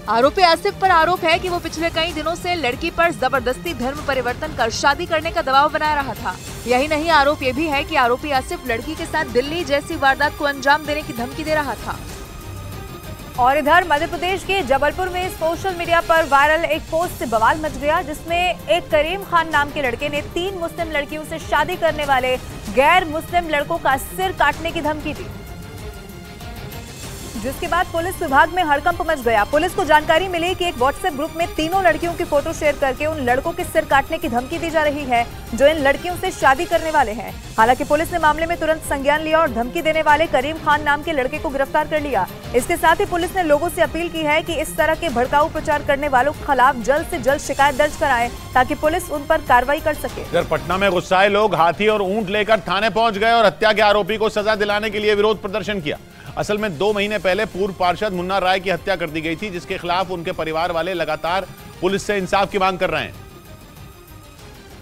आरोपी आसिफ पर आरोप है कि वो पिछले कई दिनों से लड़की पर जबरदस्ती धर्म परिवर्तन कर शादी करने का दबाव बना रहा था। यही नहीं, आरोप ये भी है कि आरोपी आसिफ लड़की के साथ दिल्ली जैसी वारदात को अंजाम देने की धमकी दे रहा था। और इधर मध्य प्रदेश के जबलपुर में सोशल मीडिया पर वायरल एक पोस्ट से बवाल मच गया, जिसमें एक करीम खान नाम के लड़के ने 3 मुस्लिम लड़कियों से शादी करने वाले गैर मुस्लिम लड़कों का सिर काटने की धमकी दी, जिसके बाद पुलिस विभाग में हड़कंप मच गया। पुलिस को जानकारी मिली कि एक व्हाट्सएप ग्रुप में तीनों लड़कियों की फोटो शेयर करके उन लड़कों के सिर काटने की धमकी दी जा रही है जो इन लड़कियों से शादी करने वाले हैं। हालांकि पुलिस ने मामले में तुरंत संज्ञान लिया और धमकी देने वाले करीम खान नाम के लड़के को गिरफ्तार कर लिया। इसके साथ ही पुलिस ने लोगों से अपील की है कि इस तरह के भड़काऊ प्रचार करने वालों के खिलाफ जल्द से जल्द शिकायत दर्ज कराएं ताकि पुलिस उन पर कार्रवाई कर सके। इधर पटना में गुस्साए लोग हाथी और ऊंट लेकर थाने पहुंच गए और हत्या के आरोपी को सजा दिलाने के लिए विरोध प्रदर्शन किया। असल में 2 महीने पहले पूर्व पार्षद मुन्ना राय की हत्या कर दी गई थी, जिसके खिलाफ उनके परिवार वाले लगातार पुलिस से इंसाफ की मांग कर रहे हैं।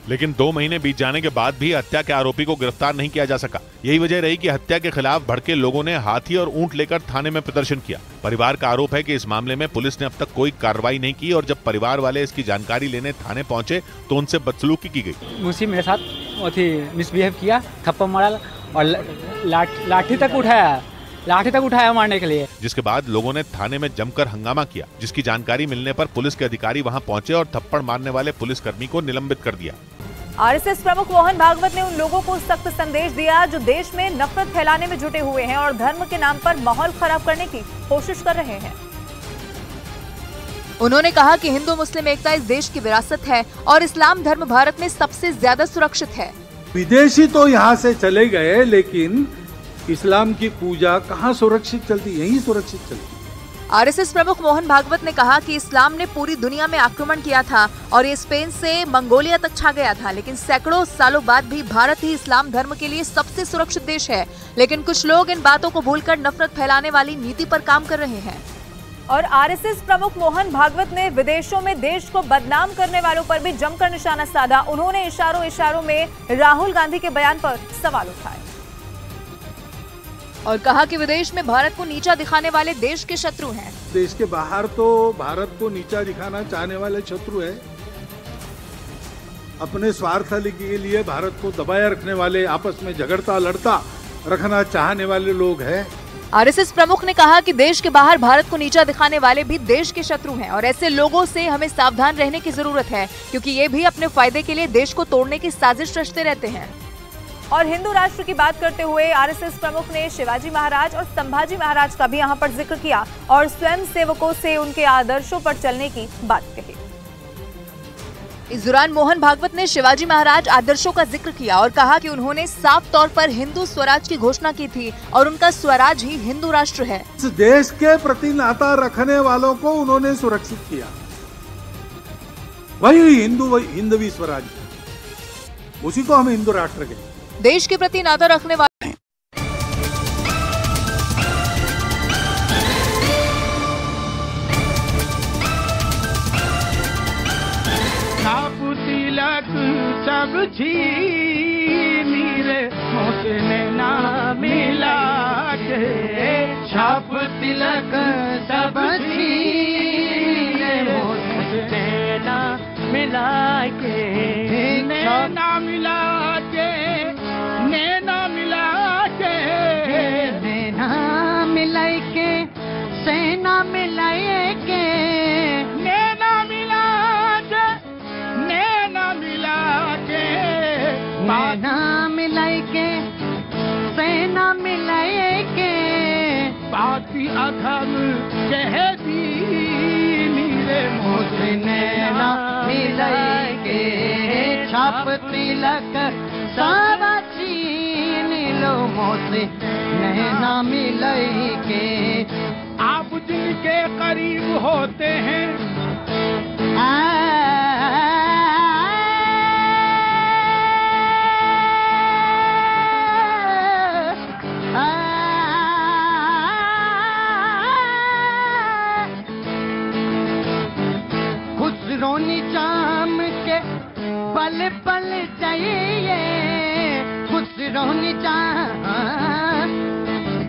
लेकिन 2 महीने बीत जाने के बाद भी हत्या के आरोपी को गिरफ्तार नहीं किया जा सका। यही वजह रही कि हत्या के खिलाफ भड़के लोगों ने हाथी और ऊंट लेकर थाने में प्रदर्शन किया। परिवार का आरोप है कि इस मामले में पुलिस ने अब तक कोई कार्रवाई नहीं की और जब परिवार वाले इसकी जानकारी लेने थाने पहुंचे तो उनसे बदसलूकी की गई। मुझसे मेरे साथ मिसबिहेव किया, थप्पड़ मारा और लाठी तक उठाया मारने के लिए, जिसके बाद लोगों ने थाने में जमकर हंगामा किया, जिसकी जानकारी मिलने पर पुलिस के अधिकारी वहां पहुंचे और थप्पड़ मारने वाले पुलिसकर्मी को निलंबित कर दिया। आरएसएस प्रमुख मोहन भागवत ने उन लोगों को सख्त संदेश दिया जो देश में नफरत फैलाने में जुटे हुए हैं और धर्म के नाम पर माहौल खराब करने की कोशिश कर रहे हैं। उन्होंने कहा कि हिंदू मुस्लिम एकता इस देश की विरासत है और इस्लाम धर्म भारत में सबसे ज्यादा सुरक्षित है। विदेशी तो यहाँ से चले गए, लेकिन इस्लाम की पूजा कहाँ सुरक्षित चलती, यही सुरक्षित चलती। आरएसएस प्रमुख मोहन भागवत ने कहा कि इस्लाम ने पूरी दुनिया में आक्रमण किया था और ये स्पेन से मंगोलिया तक छा गया था, लेकिन सैकड़ों सालों बाद भी भारत ही इस्लाम धर्म के लिए सबसे सुरक्षित देश है। लेकिन कुछ लोग इन बातों को भूलकर नफरत फैलाने वाली नीति पर काम कर रहे हैं। और आरएसएस प्रमुख मोहन भागवत ने विदेशों में देश को बदनाम करने वालों पर भी जमकर निशाना साधा। उन्होंने इशारों में राहुल गांधी के बयान पर सवाल उठाए और कहा कि विदेश में भारत को नीचा दिखाने वाले देश के शत्रु हैं। देश के बाहर तो भारत को नीचा दिखाना चाहने वाले शत्रु है, अपने स्वार्थ के लिए भारत को दबाए रखने वाले, आपस में झगड़ता लड़ता रखना चाहने वाले लोग हैं। आरएसएस प्रमुख ने कहा कि देश के बाहर भारत को नीचा दिखाने वाले भी देश के शत्रु हैं और ऐसे लोगों से हमें सावधान रहने की जरूरत है, क्योंकि ये भी अपने फायदे के लिए देश को तोड़ने की साजिश रचते रहते हैं। और हिंदू राष्ट्र की बात करते हुए आरएसएस प्रमुख ने शिवाजी महाराज और संभाजी महाराज का भी यहां पर जिक्र किया और स्वयं सेवकों से उनके आदर्शों पर चलने की बात कही। इस दौरान मोहन भागवत ने शिवाजी महाराज आदर्शों का जिक्र किया और कहा कि उन्होंने साफ तौर पर हिंदू स्वराज की घोषणा की थी और उनका स्वराज ही हिंदू राष्ट्र है। इस देश के प्रति नाता रखने वालों को उन्होंने सुरक्षित किया, वही हिंदवी स्वराज, उसी को हम हिंदू राष्ट्र कहते हैं। देश के प्रति नाता रखने वाले तिलक सब छीनी रे मुझने ना मिला के, छाप तिलक सब छीनी मुझने ना मिला के, ना मिला के, नैना मिला के, नैना मिलाई के, सेना मिलाई के, नैना मिला के, नैना मिला के, नैना मिलाई के, सेना मिलाई के, बाती अधम कह दी नीरे मुझे नैना मिलाई के, छाप तिलक सब छीन लो मुझसे नैना मिलाई के। आप जिनके करीब होते हैं खुसरोनी चाम के पल पल चाहिए, खुसरोनी चाम,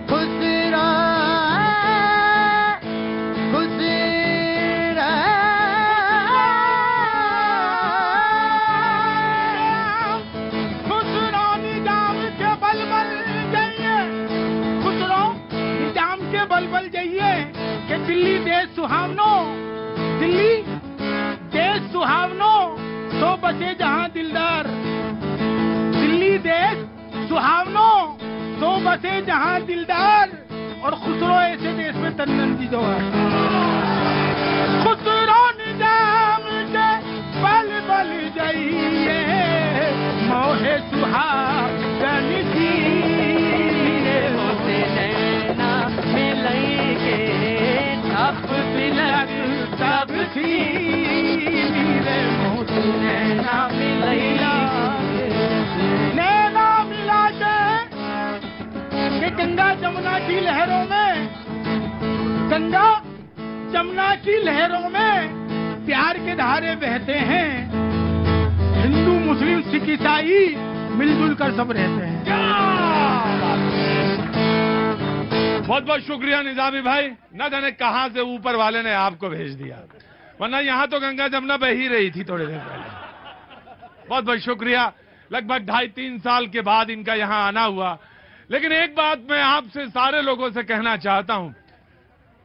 खुसरो सुहावनो, दिल्ली देश सुहावनो, तो बसे जहां दिलदार। दिल्ली देश सुहावनो, तो बसे जहां दिलदार, और खुसरो ऐसे देश में तन्नन की जोहार। खुसरो निजाम के बल बल जाइए, मोहे सुहागन की नैना मिलैके सब तिलक सब थी रे मोती नैना मिलैया। नैना मिला के गंगा जमुना की लहरों में, गंगा जमुना की लहरों में प्यार के धारे बहते हैं। हिंदू मुस्लिम सिख ईसाई मिलजुल कर सब रहते हैं। बहुत बहुत शुक्रिया निजामी भाई, न जाने कहां से ऊपर वाले ने आपको भेज दिया, वरना यहां तो गंगा जमुना बह ही रही थी थोड़ी देर पहले। बहुत बहुत शुक्रिया। लगभग 2.5-3 साल के बाद इनका यहां आना हुआ। लेकिन एक बात मैं आपसे सारे लोगों से कहना चाहता हूं,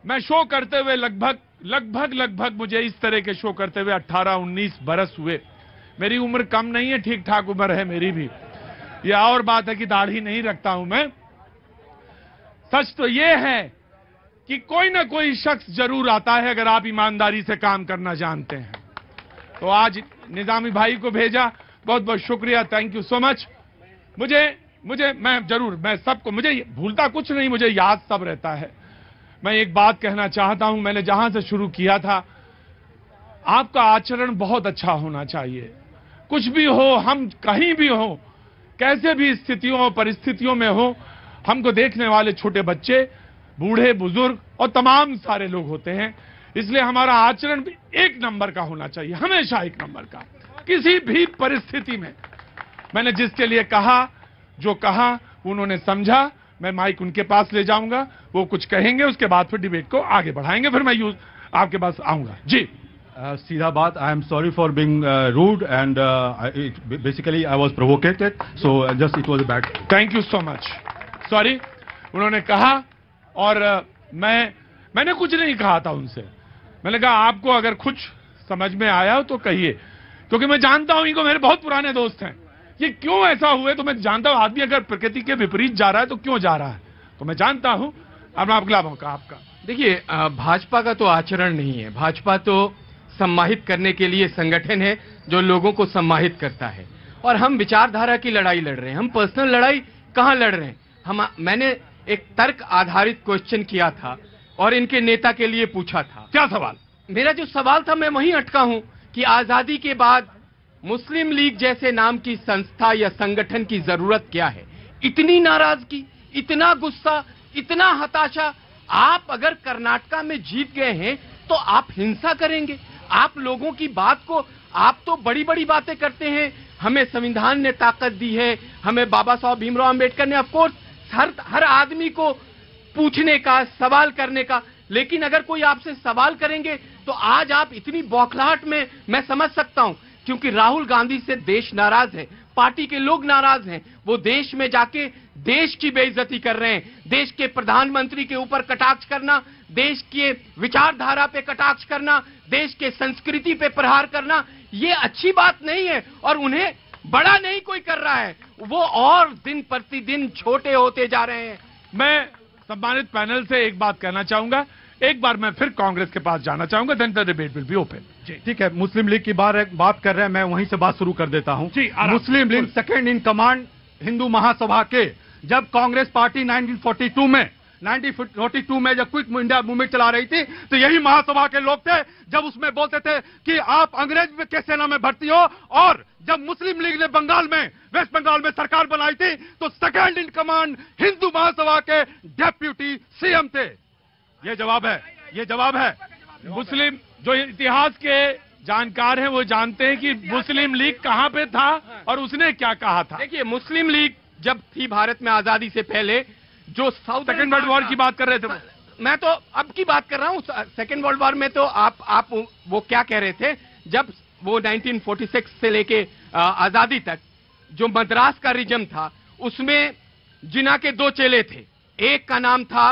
मैं शो करते हुए लगभग मुझे इस तरह के शो करते हुए 18-19 बरस हुए। मेरी उम्र कम नहीं है, ठीक ठाक उम्र है मेरी भी। यह और बात है कि दाढ़ी नहीं रखता हूं मैं। सच तो यह है कि कोई ना कोई शख्स जरूर आता है अगर आप ईमानदारी से काम करना जानते हैं। तो आज निजामी भाई को भेजा, बहुत बहुत शुक्रिया, थैंक यू सो मच। मैं सबको, मुझे भूलता कुछ नहीं, मुझे याद सब रहता है। मैं एक बात कहना चाहता हूं, मैंने जहां से शुरू किया था, आपका आचरण बहुत अच्छा होना चाहिए। कुछ भी हो, हम कहीं भी हो, कैसे भी स्थितियों और परिस्थितियों में हो, हमको देखने वाले छोटे बच्चे, बूढ़े बुजुर्ग और तमाम सारे लोग होते हैं। इसलिए हमारा आचरण भी एक नंबर का होना चाहिए, हमेशा एक नंबर का, किसी भी परिस्थिति में। मैंने जिसके लिए कहा, जो कहा उन्होंने समझा। मैं माइक उनके पास ले जाऊंगा, वो कुछ कहेंगे, उसके बाद फिर डिबेट को आगे बढ़ाएंगे, फिर मैं आपके पास आऊंगा। जी सीधा बात, I am sorry for being rude and basically I was provoked, so just it was a bad. Thank you so much, sorry उन्होंने कहा। और मैंने कुछ नहीं कहा था उनसे। मैंने कहा आपको अगर कुछ समझ में आया हो तो कहिए, क्योंकि मैं जानता हूं इनको, मेरे बहुत पुराने दोस्त हैं। ये क्यों ऐसा हुए तो मैं जानता हूं। आदमी अगर प्रकृति के विपरीत जा रहा है तो क्यों जा रहा है, तो मैं जानता हूं। अब मैं अगला मौका आपका। देखिए, भाजपा का तो आचरण नहीं है। भाजपा तो सम्मानित करने के लिए संगठन है जो लोगों को सम्मानित करता है, और हम विचारधारा की लड़ाई लड़ रहे हैं। हम पर्सनल लड़ाई कहां लड़ रहे हैं? मैंने एक तर्क आधारित क्वेश्चन किया था और इनके नेता के लिए पूछा था। क्या सवाल? मेरा जो सवाल था मैं वहीं अटका हूं कि आजादी के बाद मुस्लिम लीग जैसे नाम की संस्था या संगठन की जरूरत क्या है? इतनी नाराजगी, इतना गुस्सा, इतना हताशा। आप अगर कर्नाटका में जीत गए हैं तो आप हिंसा करेंगे? आप लोगों की बात को, आप तो बड़ी बड़ी बातें करते हैं, हमें संविधान ने ताकत दी है, हमें बाबा साहब भीमराव अंबेडकर ने, ऑफ कोर्स हर आदमी को पूछने का, सवाल करने का। लेकिन अगर कोई आपसे सवाल करेंगे तो आज आप इतनी बौखलाहट में, मैं समझ सकता हूं, क्योंकि राहुल गांधी से देश नाराज है, पार्टी के लोग नाराज हैं। वो देश में जाके देश की बेइज्जती कर रहे हैं। देश के प्रधानमंत्री के ऊपर कटाक्ष करना, देश के विचारधारा पे कटाक्ष करना, देश के संस्कृति पे प्रहार करना, ये अच्छी बात नहीं है। और उन्हें बड़ा नहीं कोई कर रहा है, वो और दिन प्रतिदिन छोटे होते जा रहे हैं। मैं सम्मानित पैनल से एक बात कहना चाहूंगा, एक बार मैं फिर कांग्रेस के पास जाना चाहूंगा, then the debate will be open. ठीक है, मुस्लिम लीग की बात कर रहे हैं, मैं वहीं से बात शुरू कर देता हूं। Muslim League second in command Hindu Mahasabha के, जब कांग्रेस पार्टी 1942 में जब क्विट इंडिया मूवमेंट चला रही थी, तो यही महासभा के लोग थे जब उसमें बोलते थे कि आप अंग्रेज के सेना में भर्ती हो। और जब मुस्लिम लीग ने वेस्ट बंगाल में सरकार बनाई थी, तो second in command Hindu Mahasabha के डेप्यूटी सीएम थे। ये जवाब है। मुस्लिम जो इतिहास के जानकार हैं वो जानते हैं कि मुस्लिम लीग कहां पे था और उसने क्या कहा था। देखिए, मुस्लिम लीग जब थी भारत में आजादी से पहले, जो सेकंड वर्ल्ड वॉर की बात कर रहे थे, मैं तो अब की बात कर रहा हूं। सेकंड वर्ल्ड वॉर में तो आप वो क्या कह रहे थे, जब वो 1946 से लेके आजादी तक जो मद्रास का रिजम था, उसमें जिन्ना के 2 चेले थे। एक का नाम था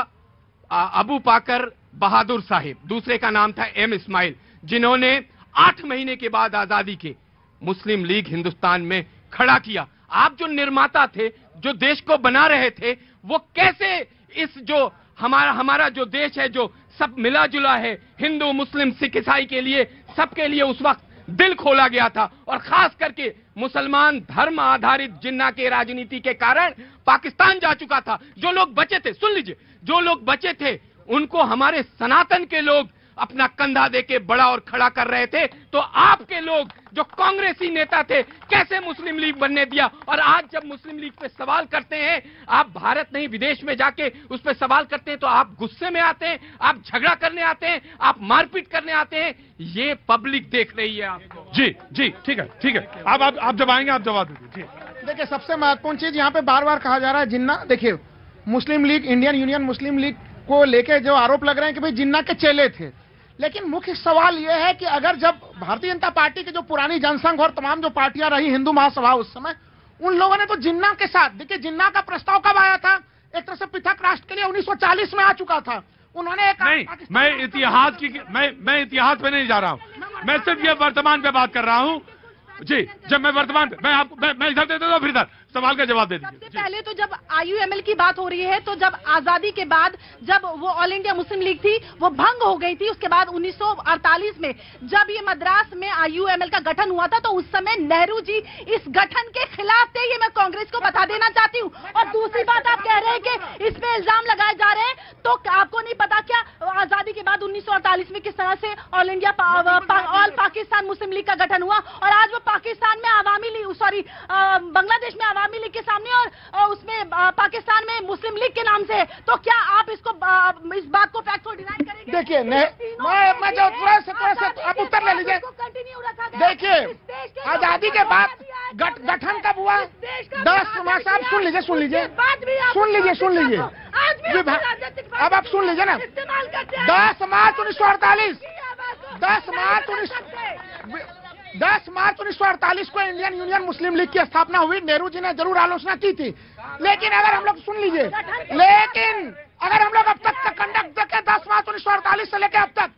अबू पाकर बहादुर साहिब, दूसरे का नाम था एम इस्माइल, जिन्होंने 8 महीने के बाद आजादी के मुस्लिम लीग हिंदुस्तान में खड़ा किया। आप जो निर्माता थे, जो देश को बना रहे थे, वो कैसे इस जो हमारा जो देश है, जो सब मिला जुला है, हिंदू मुस्लिम सिख ईसाई के लिए, सबके लिए उस वक्त दिल खोला गया था, और खास करके मुसलमान धर्म आधारित जिन्ना के राजनीति के कारण पाकिस्तान जा चुका था। जो लोग बचे थे, सुन लीजिए, जो लोग बचे थे उनको हमारे सनातन के लोग अपना कंधा देके बड़ा और खड़ा कर रहे थे। तो आपके लोग जो कांग्रेसी नेता थे, कैसे मुस्लिम लीग बनने दिया? और आज जब मुस्लिम लीग पे सवाल करते हैं, आप भारत नहीं विदेश में जाके उस पे सवाल करते हैं, तो आप गुस्से में आते हैं, आप झगड़ा करने आते हैं, आप मारपीट करने आते हैं। ये पब्लिक देख रही है आपको। जी जी, ठीक है, ठीक है। आप जब आएंगे आप जवाब दीजिए। जी देखिए, सबसे महत्वपूर्ण चीज यहाँ पे बार बार कहा जा रहा है जिन्ना, देखिए मुस्लिम लीग, इंडियन यूनियन मुस्लिम लीग को लेके जो आरोप लग रहे हैं कि भाई जिन्ना के चेले थे, लेकिन मुख्य सवाल यह है कि अगर जब भारतीय जनता पार्टी की जो पुरानी जनसंघ और तमाम जो पार्टियां रही, हिंदू महासभा, उस समय उन लोगों ने तो जिन्ना के साथ, देखिए जिन्ना का प्रस्ताव कब आया था? एक तरह से पृथक राष्ट्र के लिए 1940 में आ चुका था। उन्होंने एक नहीं, मैं इतिहास पे नहीं जा रहा हूँ, मैं सिर्फ ये वर्तमान पे बात कर रहा हूँ। जी, जब मैं वर्तमान पे, मैं इधर दे देता हूँ, फिर इधर सवाल का जवाब दे दीजिए। सबसे पहले तो जब IUML की बात हो रही है, तो जब आजादी के बाद जब वो ऑल इंडिया मुस्लिम लीग थी वो भंग हो गई थी। उसके बाद 1948 में जब ये मद्रास में IUML का गठन हुआ था, तो उस समय नेहरू जी इस गठन के खिलाफ थे। ये मैं कांग्रेस को बता देना चाहती हूँ। और दूसरी बात, आप कह रहे हैं कि इसमें इल्जाम लगाए जा रहे हैं, तो आपको नहीं पता क्या आजादी के बाद 1948 में किस तरह से ऑल इंडिया ऑल पाकिस्तान मुस्लिम लीग का गठन हुआ, और आज वो पाकिस्तान में अवामी लीग, सॉरी बांग्लादेश में अवामी लीग के सामने और उसमें पाकिस्तान में मुस्लिम लीग के नाम से है। तो क्या आप इसको इस बात को फैक्ट को डिनाई करेंगे? देखिए, मैं जो थोड़ा सा आप उत्तर ले लीजिए। देखिए, आजादी के बाद गठन कब हुआ? 10 मार्च। आप सुन लीजिए, सुन लीजिए, सुन लीजिए। अब आप सुन लीजिए ना, 10 मार्च 1948, 10 मार्च 1948 को इंडियन यूनियन मुस्लिम लीग की स्थापना हुई। नेहरू जी ने जरूर आलोचना की थी, लेकिन अगर हम लोग सुन लीजिए, लेकिन अगर हम लोग अब तक का कंडक्ट देखें, 10 मार्च 1948 से लेकर अब तक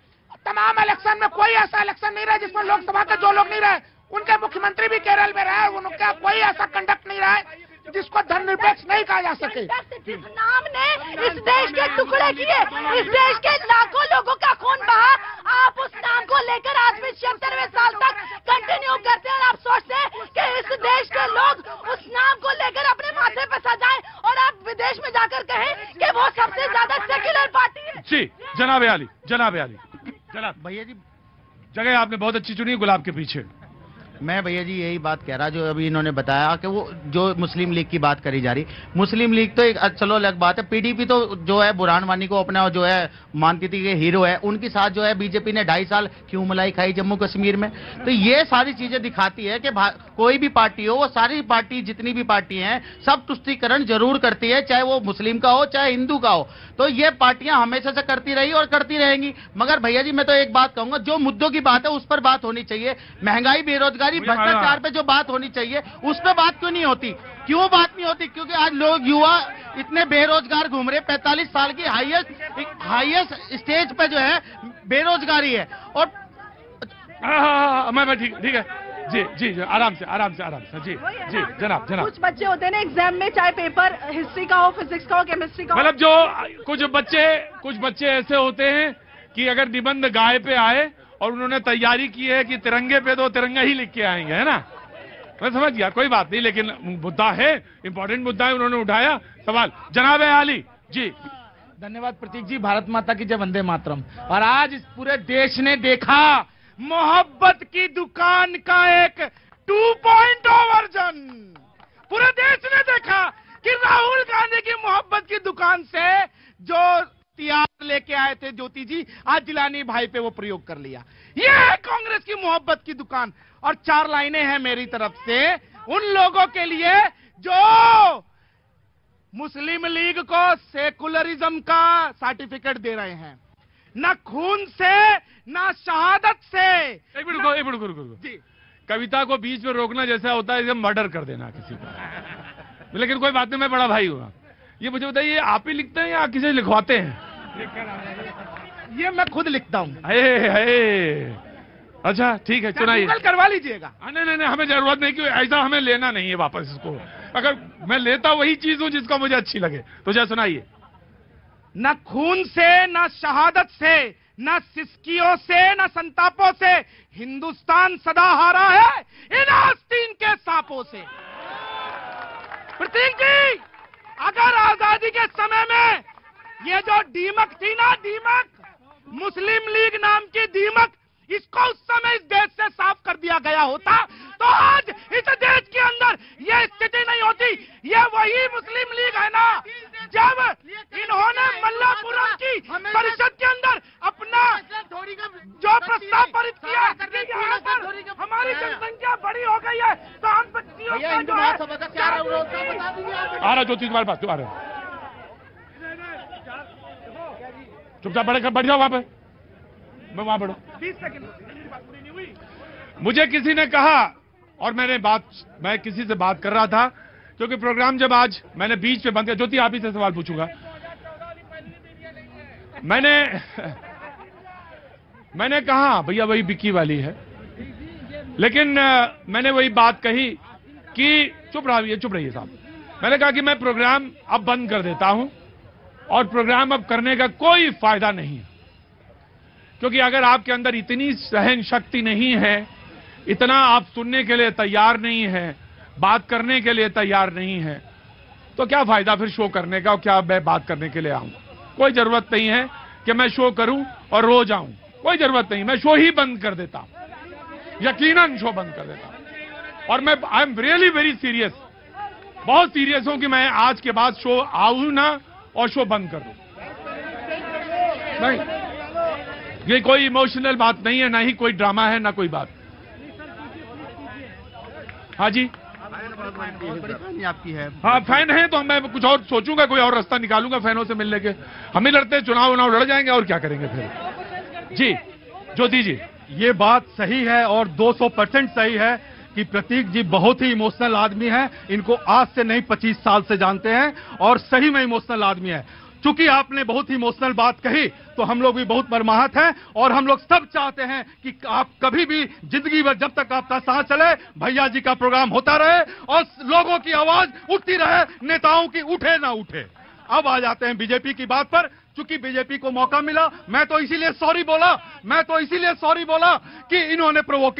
तमाम इलेक्शन में कोई ऐसा इलेक्शन नहीं रहा जिसमें लोकसभा के जो लोग नहीं रहे, उनके मुख्यमंत्री भी केरल में रहे, उनका कोई ऐसा कंडक्ट नहीं रहा है जिसको धर्मनिरपेक्ष नहीं कहा जा सके। जिस नाम ने इस देश के टुकड़े किए, इस देश के लाखों लोगों का खून बहा, आप उस नाम को लेकर आज भी 76वें साल तक कंटिन्यू करते हैं। और आप सोचते हैं कि इस देश के लोग उस नाम को लेकर अपने माथे पर सजाएं और आप विदेश में जाकर कहें कि वो सबसे ज्यादा सेक्युलर पार्टी है। जी, जनाब आली, जनाब भैया जी, जगह आपने बहुत अच्छी चुनी गुलाब के पीछे। मैं भैया जी यही बात कह रहा, जो अभी इन्होंने बताया कि वो जो मुस्लिम लीग की बात करी जा रही, मुस्लिम लीग तो एक चलो अलग बात है, पीडीपी तो जो है बुरहान वानी को अपना जो है मानती थी कि हीरो है, उनके साथ जो है बीजेपी ने 2.5 साल क्यों मलाई खाई जम्मू कश्मीर में। तो ये सारी चीजें दिखाती है कि कोई भी पार्टी हो, वो सारी पार्टी जितनी भी पार्टी हैं सब तुष्टीकरण जरूर करती है, चाहे वो मुस्लिम का हो चाहे हिंदू का हो। तो ये पार्टियां हमेशा से करती रही और करती रहेंगी। मगर भैया जी, मैं तो एक बात कहूंगा, जो मुद्दों की बात है उस पर बात होनी चाहिए। महंगाई, बेरोजगारी, भ्रष्टाचार पे जो बात होनी चाहिए उस पर बात क्यों नहीं होती? क्यों बात नहीं होती? क्योंकि आज लोग, युवा इतने बेरोजगार घूम रहे, 45 साल की हाईएस्ट स्टेज पे जो है बेरोजगारी है। और मैं ठीक है, जी, आराम से, जी, जनाब। कुछ बच्चे होते हैं ना एग्जाम में, चाहे पेपर हिस्ट्री का हो, फिजिक्स का हो, केमिस्ट्री का हो, मतलब जो कुछ बच्चे ऐसे होते हैं कि अगर निबंध गाय पे आए और उन्होंने तैयारी की है कि तिरंगे पे तो तिरंगा ही लिख के आएंगे, है ना? मैं समझ गया, कोई बात नहीं, लेकिन मुद्दा है, इंपॉर्टेंट मुद्दा है, उन्होंने उठाया सवाल। जनाब आली जी। धन्यवाद प्रतीक जी। भारत माता की जय, वंदे मातरम। और आज इस पूरे देश ने देखा मोहब्बत की दुकान का एक 2.0 वर्जन। पूरे देश ने देखा कि राहुल गांधी की मोहब्बत की दुकान से जो तियार लेके आए थे ज्योति जी, आज जिलानी भाई पे वो प्रयोग कर लिया। ये है कांग्रेस की मोहब्बत की दुकान। और 4 लाइनें हैं मेरी तरफ से उन लोगों के लिए जो मुस्लिम लीग को सेकुलरिज्म का सर्टिफिकेट दे रहे हैं, ना खून से ना शहादत से। एक मिनट रुको जी। कविता को बीच में रोकना जैसा होता है जब मर्डर कर देना किसी का। लेकिन कोई बात नहीं, मैं बड़ा भाई हुआ। ये मुझे बताइए, आप ही लिखते हैं या किसी लिखवाते हैं? ये मैं खुद लिखता हूँ। अच्छा ठीक है, सुनाइए। गूगल करवा लीजिएगा। नहीं नहीं नहीं, हमें जरूरत नहीं, क्यों ऐसा हमें लेना नहीं है वापस इसको। अगर मैं लेता वही चीज हूँ जिसका मुझे अच्छी लगे, तो जरा सुनाइए। न खून से, न शहादत से, न सिसकियों से, न संतापों से हिंदुस्तान सदा हारा है इन आस्तीन के सांपों से। प्रतीक जी, अगर आजादी के समय में ये जो दीमक थी ना, दीमक, मुस्लिम लीग नाम की दीमक, इसको उस समय इस देश से साफ कर दिया गया होता तो आज इस देश के अंदर ये स्थिति नहीं होती। ये वही मुस्लिम लीग है ना, जब इन्होंने मल्लापुरम की परिषद के अंदर अपना जो प्रस्ताव पारित किया, यहाँ पर हमारी जनसंख्या बड़ी हो गई है तो हम बच्चियों का जो है आ रहा ज्योति तुम्हारे पास, तू आ रहा, चुपचाप बढ़ जाओ वहां पे, मैं वहां बढ़ू। 20 सेकंड। मुझे किसी ने कहा, और मैं किसी से बात कर रहा था, क्योंकि प्रोग्राम जब आज मैंने बीच पे बंद किया। ज्योति आप ही से सवाल पूछूंगा। मैंने कहा भैया वही बिक्की वाली है, लेकिन मैंने वही बात कही कि चुप रहिए साहब। मैंने कहा कि मैं प्रोग्राम अब बंद कर देता हूं और प्रोग्राम अब करने का कोई फायदा नहीं है, क्योंकि अगर आपके अंदर इतनी सहन शक्ति नहीं है, इतना आप सुनने के लिए तैयार नहीं है, बात करने के लिए तैयार नहीं है, तो क्या फायदा फिर शो करने का, और क्या मैं बात करने के लिए आऊं। कोई जरूरत नहीं है कि मैं शो करूं और रोज आऊं, कोई जरूरत नहीं। मैं शो ही बंद कर देता हूं, यकीनन शो बंद कर देता हूं। और मैं I am really very serious, बहुत सीरियस हूं कि मैं आज के बाद शो आऊं ना और शो बंद कर दूं। नहीं, ये कोई इमोशनल बात नहीं है, ना ही कोई ड्रामा है, ना कोई बात। हाँ जी, आपकी है। हाँ फैन है तो मैं कुछ और सोचूंगा, कोई और रास्ता निकालूंगा फैनों से मिलने के। हम ही लड़ते, चुनाव लड़ जाएंगे और क्या करेंगे फिर। जी ज्योति जी, ये बात सही है और 200% सही है कि प्रतीक जी बहुत ही इमोशनल आदमी है। इनको आज से नहीं 25 साल से जानते हैं और सही में इमोशनल आदमी है। चूंकि आपने बहुत ही इमोशनल बात कही तो हम लोग भी बहुत मर्माहत हैं और हम लोग सब चाहते हैं कि आप कभी भी जिंदगी भर जब तक आपका सांस चले भैया जी का प्रोग्राम होता रहे और लोगों की आवाज उठती रहे, नेताओं की उठे ना उठे। अब आ जाते हैं बीजेपी की बात पर। चूंकि बीजेपी को मौका मिला, मैं तो इसीलिए सॉरी बोला कि इन्होंने प्रोवोक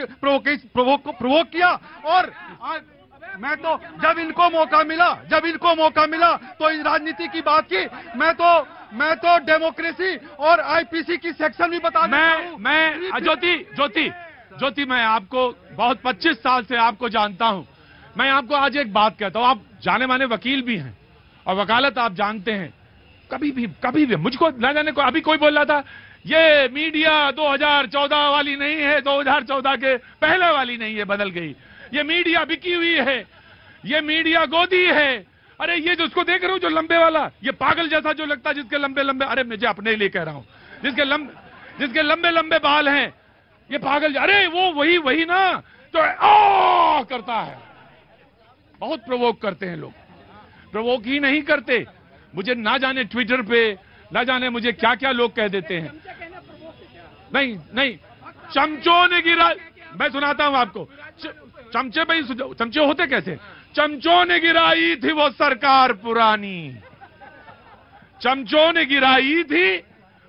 किया। और मैं तो जब इनको मौका मिला तो इस राजनीति की बात की। मैं तो डेमोक्रेसी और आईपीसी की सेक्शन भी बता मैं ज्योति मैं आपको बहुत 25 साल से आपको जानता हूं। मैं आपको आज एक बात कहता हूं, आप जाने माने वकील भी हैं और वकालत आप जानते हैं। कभी भी मुझको ना जाने को अभी कोई बोल रहा था ये मीडिया 2014 वाली नहीं है, 2014 के पहले वाली नहीं है, बदल गई। ये मीडिया बिकी हुई है, ये मीडिया गोदी है। अरे ये जो उसको देख रहे हो जो लंबे वाला, ये पागल जैसा जो लगता है जिसके लंबे लंबे, अरे मुझे अपने लिए कह रहा हूं, जिसके लंबे लंबे बाल हैं, ये पागल, अरे वो वही ना जो करता है। बहुत प्रोवोक करते हैं लोग, प्रोवोक ही नहीं करते। मुझे ना जाने ट्विटर पे ना जाने मुझे क्या क्या लोग कह देते हैं। नहीं चमचों ने गिरा, मैं सुनाता हूं आपको। चमचे होते कैसे? चमचों ने गिराई थी वो सरकार पुरानी, चमचों ने गिराई थी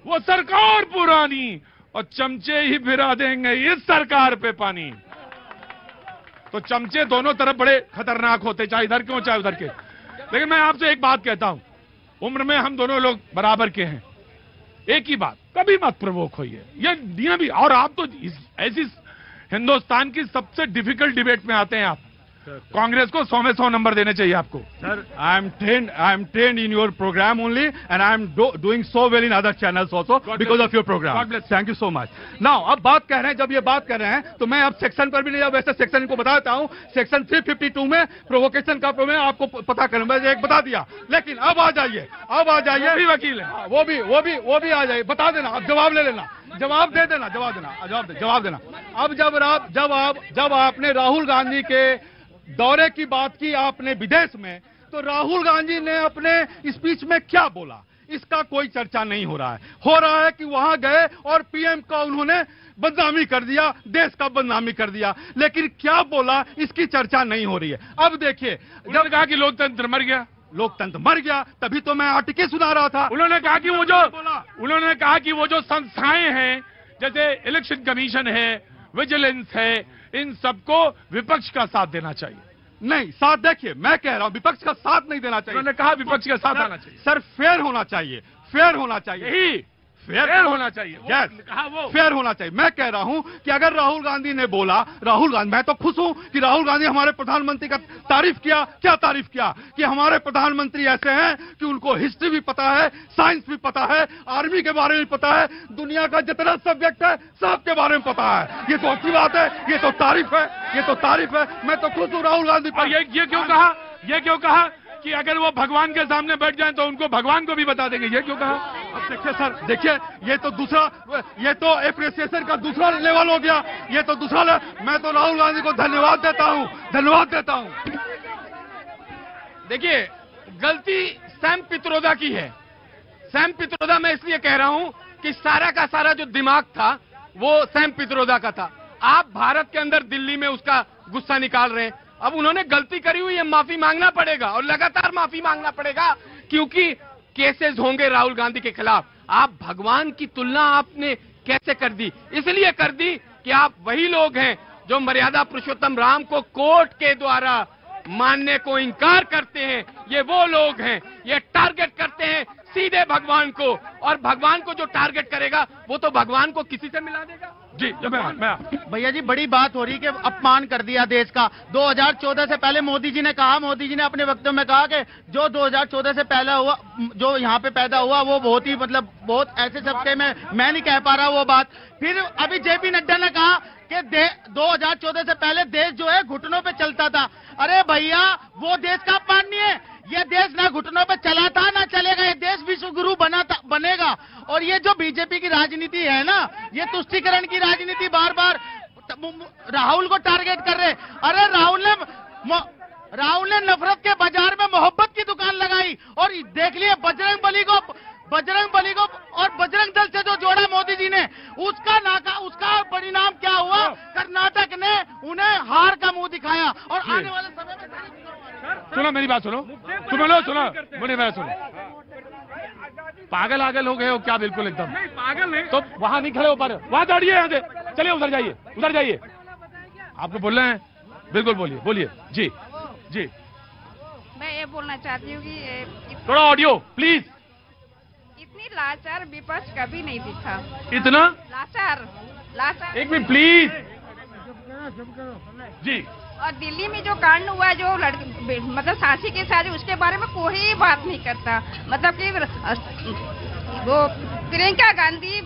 वो सरकार पुरानी और चमचे ही फिरा देंगे इस सरकार पे पानी। तो चमचे दोनों तरफ बड़े खतरनाक होते, चाहे इधर के हो चाहे उधर के। लेकिन मैं आपसे एक बात कहता हूं, उम्र में हम दोनों लोग बराबर के हैं। एक ही बात, कभी मत प्रवोक होइए, ये नियम भी। और आप तो ऐसी हिंदुस्तान की सबसे डिफिकल्ट डिबेट में आते हैं आप। कांग्रेस को 100 में 100 नंबर देने चाहिए आपको। Sir, I am trained in your program only and I am doing so well in other channels also because of your program. Thank you so much. Now अब बात कर रहे हैं, जब ये बात कर रहे हैं तो मैं अब सेक्शन पर भी नहीं, वैसे सेक्शन इनको बताता हूं। सेक्शन 352 में प्रोवोकेशन का मैं आपको पता करूं, मैं एक बता दिया। लेकिन अब आ जाइए भी वकील है, वो भी आ जाइए, बता देना, अब जवाब ले लेना, जवाब देना। अब जब आपने राहुल गांधी के दौरे की बात की आपने विदेश में, तो राहुल गांधी ने अपने स्पीच में क्या बोला इसका कोई चर्चा नहीं हो रहा है। हो रहा है कि वहां गए और पीएम का उन्होंने बदनामी कर दिया, देश का बदनामी कर दिया, लेकिन क्या बोला इसकी चर्चा नहीं हो रही है। अब देखिए, जब कहा कि लोकतंत्र मर गया, लोकतंत्र मर गया, तभी तो मैं आर्टिकल सुना रहा था। उन्होंने कहा कि वो जो संस्थाएं हैं जैसे इलेक्शन कमीशन है, विजिलेंस है, इन सबको विपक्ष का साथ देना चाहिए। नहीं, साथ देखिए, मैं कह रहा हूं विपक्ष का साथ नहीं देना चाहिए। उन्होंने कहा विपक्ष का साथ आना चाहिए। सर फेयर होना चाहिए, फेयर होना चाहिए, फेयर होना चाहिए। यस, फेयर होना चाहिए। मैं कह रहा हूं कि अगर राहुल गांधी ने बोला, राहुल गांधी, मैं तो खुश हूं कि राहुल गांधी हमारे प्रधानमंत्री का तारीफ किया। क्या तारीफ किया? कि हमारे प्रधानमंत्री ऐसे हैं कि उनको हिस्ट्री भी पता है, साइंस भी पता है, आर्मी के बारे में पता है, दुनिया का जितना सब्जेक्ट है सबके बारे में पता है। ये तो अच्छी बात है, ये तो तारीफ है, ये तो तारीफ है। मैं तो खुश हूं राहुल गांधी पर। ये क्यों कहा कि अगर वो भगवान के सामने बैठ जाएं तो उनको भगवान को भी बता देंगे? ये क्यों कहा? अब देखिए सर, देखिए, ये तो एप्रिसिएशन का दूसरा लेवल हो गया। ये तो दूसरा मैं तो राहुल गांधी को धन्यवाद देता हूं, धन्यवाद देता हूं। देखिए, गलती सैम पित्रोदा की है। सैम पित्रोदा मैं इसलिए कह रहा हूं कि सारा का सारा जो दिमाग था वो सैम पित्रोदा का था। आप भारत के अंदर दिल्ली में उसका गुस्सा निकाल रहे हैं। अब उन्होंने गलती करी हुई है, माफी मांगना पड़ेगा और लगातार माफी मांगना पड़ेगा, क्योंकि केसेस होंगे राहुल गांधी के खिलाफ। आप भगवान की तुलना आपने कैसे कर दी? इसलिए कर दी कि आप वही लोग हैं जो मर्यादा पुरुषोत्तम राम को कोर्ट के द्वारा मानने को इनकार करते हैं। ये वो लोग हैं, ये टारगेट करते हैं सीधे भगवान को, और भगवान को जो टारगेट करेगा वो तो भगवान को किसी से मिला देगा। जी, भैया जी, बड़ी बात हो रही कि अपमान कर दिया देश का। 2014 से पहले मोदी जी ने ने अपने वक्तव्य में कहा कि जो 2014 से पहले हुआ, जो यहाँ पे पैदा हुआ, वो बहुत ही बहुत ऐसे सबके में मैं नहीं कह पा रहा वो बात। फिर अभी जेपी नड्डा ने कहा कि 2014 से पहले देश जो है घुटनों पे चलता था। अरे भैया, वो देश का अपमान नहीं है। ये देश ना घुटनों पे चला था ना चलेगा, ये देश विश्व गुरु बनेगा। और ये जो बीजेपी की राजनीति है ना, ये तुष्टीकरण की राजनीति, बार बार राहुल को टारगेट कर रहे। अरे राहुल ने नफरत के बाजार में मोहब्बत की दुकान लगाई, और देख लिए बजरंग बली को और बजरंग दल से जो जोड़ा मोदी जी ने, उसका परिणाम क्या हुआ? कर्नाटक ने उन्हें हार का मुंह दिखाया। और आने वाले समय में सुनो मेरी बात, सुनो मेरी बात सुनो। पागल हो गए हो क्या? बिल्कुल एकदम नहीं, पागल नहीं। तो वहां नहीं खड़े हो पा रहे, वहां दौड़िए, यहाँ से चलिए, उधर जाइए। आपको बोल रहे हैं, बिल्कुल बोलिए। जी मैं ये बोलना चाहती हूँ कि थोड़ा ऑडियो प्लीज। इतनी लाचार विपक्ष कभी नहीं दिखा। इतना लाचार एक मिनट प्लीज। जी। और दिल्ली में जो कांड हुआ, जो लड़की मतलब साथी के साथ, उसके बारे में कोई बात नहीं करता। मतलब कि वो प्रियंका गांधी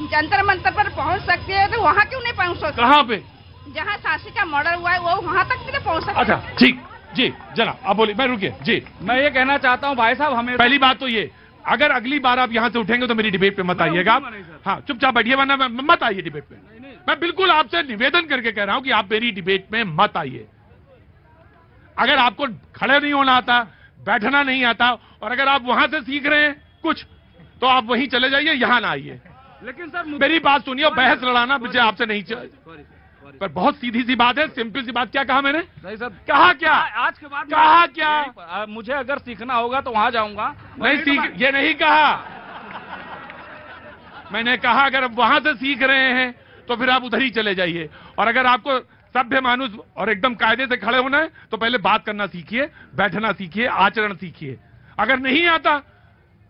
जंतर मंतर पर पहुंच सकती है, तो वहाँ क्यों नहीं पहुंच सकती? कहाँ पे? जहाँ साथी का मर्डर हुआ है, वो वहाँ तक भी नहीं पहुंच सकती। अच्छा, ठीक, जी जनाब, आप बोलिए। मैं रुकिए जी। मैं ये कहना चाहता हूँ भाई साहब, हमें पहली बात तो ये, अगर अगली बार आप यहाँ से उठेंगे तो मेरी डिबेट पे मत आइएगा। हाँ, चुपचाप बैठिए, वरना मत आइए डिबेट पे। मैं बिल्कुल आपसे निवेदन करके कह रहा हूं कि आप मेरी डिबेट में मत आइए। अगर आपको खड़े नहीं होना आता, बैठना नहीं आता, और अगर आप वहां से सीख रहे हैं कुछ, तो आप वहीं चले जाइए, यहां ना आइए। लेकिन सर मेरी बात सुनिए, बहस लड़ाना मुझे आपसे नहीं चाहिए। पर बहुत सीधी सी बात है, सिंपल सी बात। क्या कहा मैंने? नहीं सर, कहा क्या? आज के बाद कहा क्या? मुझे अगर सीखना होगा तो वहां जाऊंगा। ये नहीं कहा मैंने। कहा अगर आप वहां से सीख रहे हैं तो फिर आप उधर ही चले जाइए, और अगर आपको सभ्य मानुष और एकदम कायदे से खड़े होना है तो पहले बात करना सीखिए, बैठना सीखिए, आचरण सीखिए। अगर नहीं आता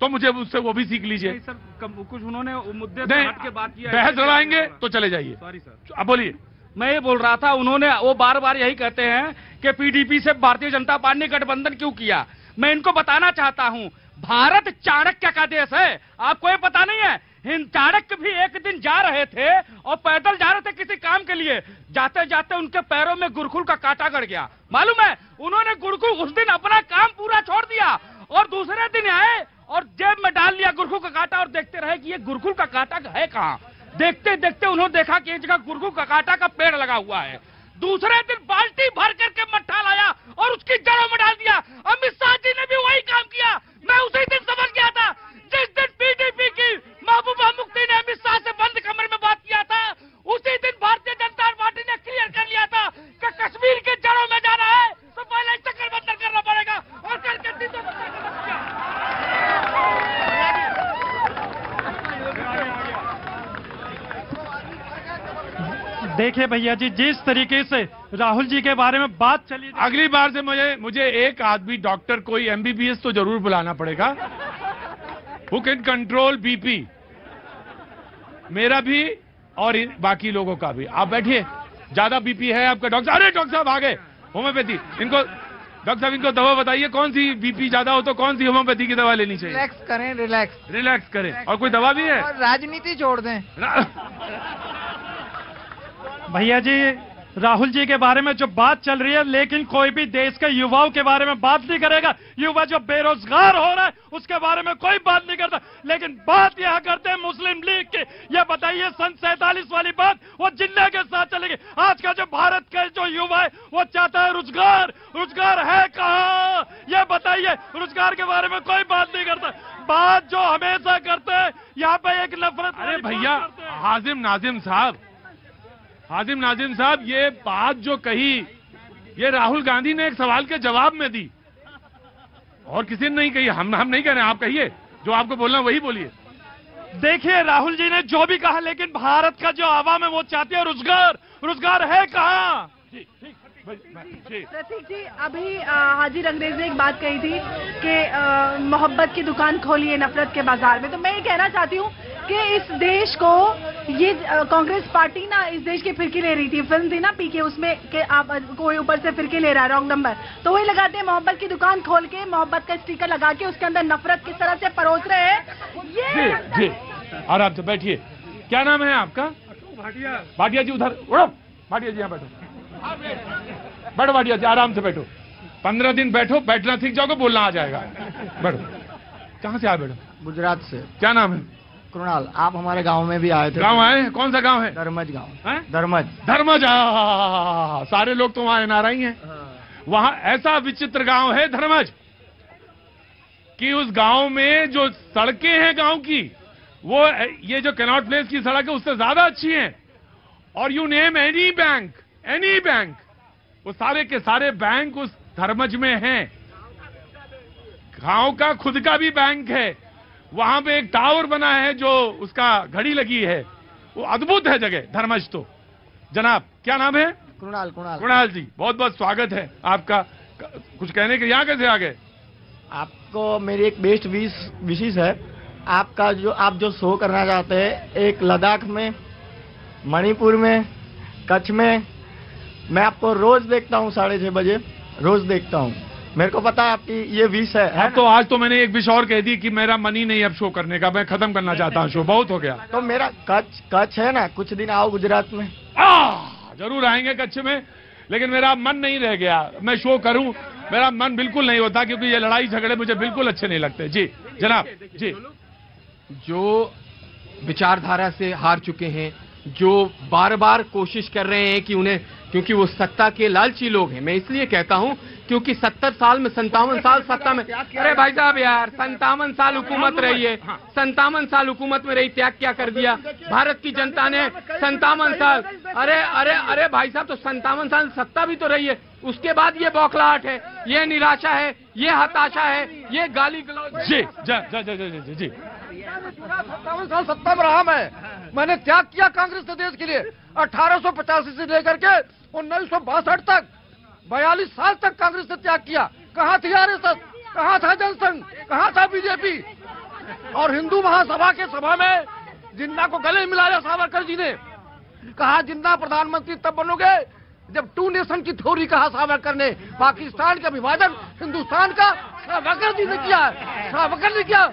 तो मुझे उससे वो भी सीख लीजिए। सर, कुछ उन्होंने मुद्दे से हट के बात किया, बहस लड़ाएंगे तो चले जाइए। सॉरी सर, अब बोलिए। मैं ये बोल रहा था, उन्होंने वो बार बार यही कहते हैं कि पीडीपी से भारतीय जनता पार्टी ने गठबंधन क्यों किया। मैं इनको बताना चाहता हूं, भारत चाणक्य का देश है, आपको ये पता नहीं है? चाणक्य भी एक दिन जा रहे थे और पैदल जा रहे थे किसी काम के लिए, जाते जाते उनके पैरों में गुरुकुल का कांटा गड़ गया। मालूम है, उन्होंने गुरुकुल उस दिन अपना काम पूरा छोड़ दिया और दूसरे दिन आए और जेब में डाल लिया गुरुकुल का कांटा, और देखते रहे कि ये गुरुकुल का कांटा है कहाँ। देखते देखते उन्होंने देखा कि एक जगह गुरुकुल का कांटा का पेड़ लगा हुआ है। दूसरे दिन बाल्टी भर करके मट्ठा लाया और उसकी जड़ों में डाल दिया। अमित शाह जी ने भी वही काम किया। मैं उसी दिन समझ गया था देखिए भैया जी, जिस तरीके से राहुल जी के बारे में बात चली, अगली बार से मुझे एक आदमी डॉक्टर, कोई MBBS तो जरूर बुलाना पड़ेगा, हु कैन कंट्रोल BP, मेरा भी और बाकी लोगों का भी। आप बैठिए, ज्यादा BP है आपका डॉक्टर। अरे डॉक्टर साहब आ गए, होम्योपैथी। इनको डॉक्टर साहब, इनको दवा बताइए, कौन सी BP ज्यादा हो तो कौन सी होम्योपैथी की दवा लेनी चाहिए? रिलैक्स करें, रिलैक्स करें। और कोई दवा भी है? और राजनीति छोड़ दें। भैया जी, राहुल जी के बारे में जो बात चल रही है, लेकिन कोई भी देश के युवाओं के बारे में बात नहीं करेगा। युवा जो बेरोजगार हो रहा है उसके बारे में कोई बात नहीं करता, लेकिन बात यह करते हैं मुस्लिम लीग की। यह बताइए, सन 47 वाली बात वो जिन्ना के साथ चलेगी। आज का जो भारत का जो युवा है वो चाहता है रोजगार। रोजगार है कहाँ, यह बताइए। रोजगार के बारे में कोई बात नहीं करता। बात जो हमेशा करते हैं यहाँ पे एक नफरत। अरे भैया, हाजिम नाजिम साहब, ये बात जो कही, ये राहुल गांधी ने एक सवाल के जवाब में दी और किसी ने नहीं कही। हम नहीं कह रहे हैं, आप कहिए, जो आपको बोलना वही बोलिए। देखिए, राहुल जी ने जो भी कहा, लेकिन भारत का जो आवाम है वो चाहती है रोजगार। रोजगार है कहाँ? प्रतीक जी, अभी हाजिर अंग्रेज ने एक बात कही थी कि मोहब्बत की दुकान खोली है नफरत के बाजार में। तो मैं ये कहना चाहती हूँ कि इस देश को, ये कांग्रेस पार्टी ना इस देश की फिरकी ले रही थी। फिल्म थी ना पीके, उसमें कि आप कोई ऊपर से फिरकी ले रहा है, रॉन्ग नंबर, तो वही लगाते हैं। मोहब्बत की दुकान खोल के मोहब्बत का स्टिकर लगा के उसके अंदर नफरत किस तरह से परोस रहे हैं। जी, आराम से बैठिए। क्या नाम है आपका? भाटिया जी, उधर उड़ो। भाटिया जी यहाँ बैठो, बैठो भाटिया जी, आराम से बैठो। 15 दिन बैठो, बैठना सीख जाओगे, बोलना आ जाएगा। बैठो। कहाँ से आए? बैठो। गुजरात से। क्या नाम है? कृणाल। आप हमारे गांव में भी आए थे। गांव आए? कौन सा गांव है? धर्मज गांव। धर्मज। सारे लोग तो वहां NRI हैं। वहां ऐसा विचित्र गांव है धर्मज कि उस गांव में जो सड़कें हैं गांव की, वो ये जो कैनॉट प्लेस की सड़क है उससे ज्यादा अच्छी हैं। और यू नेम एनी बैंक, वो सारे के सारे बैंक उस धर्मज में हैं। गांव का खुद का भी बैंक है। वहां पे एक टावर बना है जो उसका घड़ी लगी है। वो अद्भुत है जगह धर्मज। तो जनाब, क्या नाम है? कुणाल जी, बहुत बहुत स्वागत है आपका। कुछ कहने के, यहाँ कैसे आ गए? आपको मेरी एक बेस्ट विशेष है। आपका जो आप जो शो करना चाहते हैं, एक लद्दाख में, मणिपुर में, कच्छ में, मैं आपको रोज देखता हूँ 6:30 बजे, रोज देखता हूँ। मेरे को पता है आपकी ये विश है। अब तो आज तो मैंने एक विश और कह दी कि मेरा मन ही नहीं अब शो करने का, मैं खत्म करना चाहता हूँ शो, बहुत हो गया। तो मेरा कच्छ है ना, कुछ दिन आओ गुजरात में। जरूर आएंगे कच्छ में, लेकिन मेरा मन नहीं रह गया। मैं शो करूं, मेरा मन बिल्कुल नहीं होता, क्योंकि ये लड़ाई झगड़े मुझे बिल्कुल अच्छे नहीं लगते। जी जनाब। जी, जो विचारधारा से हार चुके हैं, जो बार बार कोशिश कर रहे हैं कि उन्हें, क्योंकि वो सत्ता के लालची लोग हैं। मैं इसलिए कहता हूं क्योंकि 70 साल में 57 साल सत्ता में, अरे भाई साहब यार, 57 साल हुकूमत रही है, 57 साल हुकूमत में रही, त्याग क्या कर दिया भारत की जनता ने? 57 साल, अरे भाई साहब, तो 57 साल सत्ता भी तो रही है। उसके बाद ये बौखलाहट है, ये निराशा है, ये हताशा है, ये गाली गलौज। जी 57 साल सत्ता में रहा मैंने त्याग किया कांग्रेस ने देश के लिए। 1885 से लेकर के 1962 तक 42 साल तक कांग्रेस ने त्याग किया। कहाँ थी RSS, कहाँ था जनसंघ, कहाँ था बीजेपी? और हिंदू महासभा के सभा में जिन्ना को गले मिलाया सावरकर जी ने। कहा जिन्ना प्रधानमंत्री तब बनोगे जब 2 नेशन की थ्योरी कहा सावरकर ने। पाकिस्तान का विभाजन हिंदुस्तान का सावरकर जी ने किया है, सावरकर ने किया।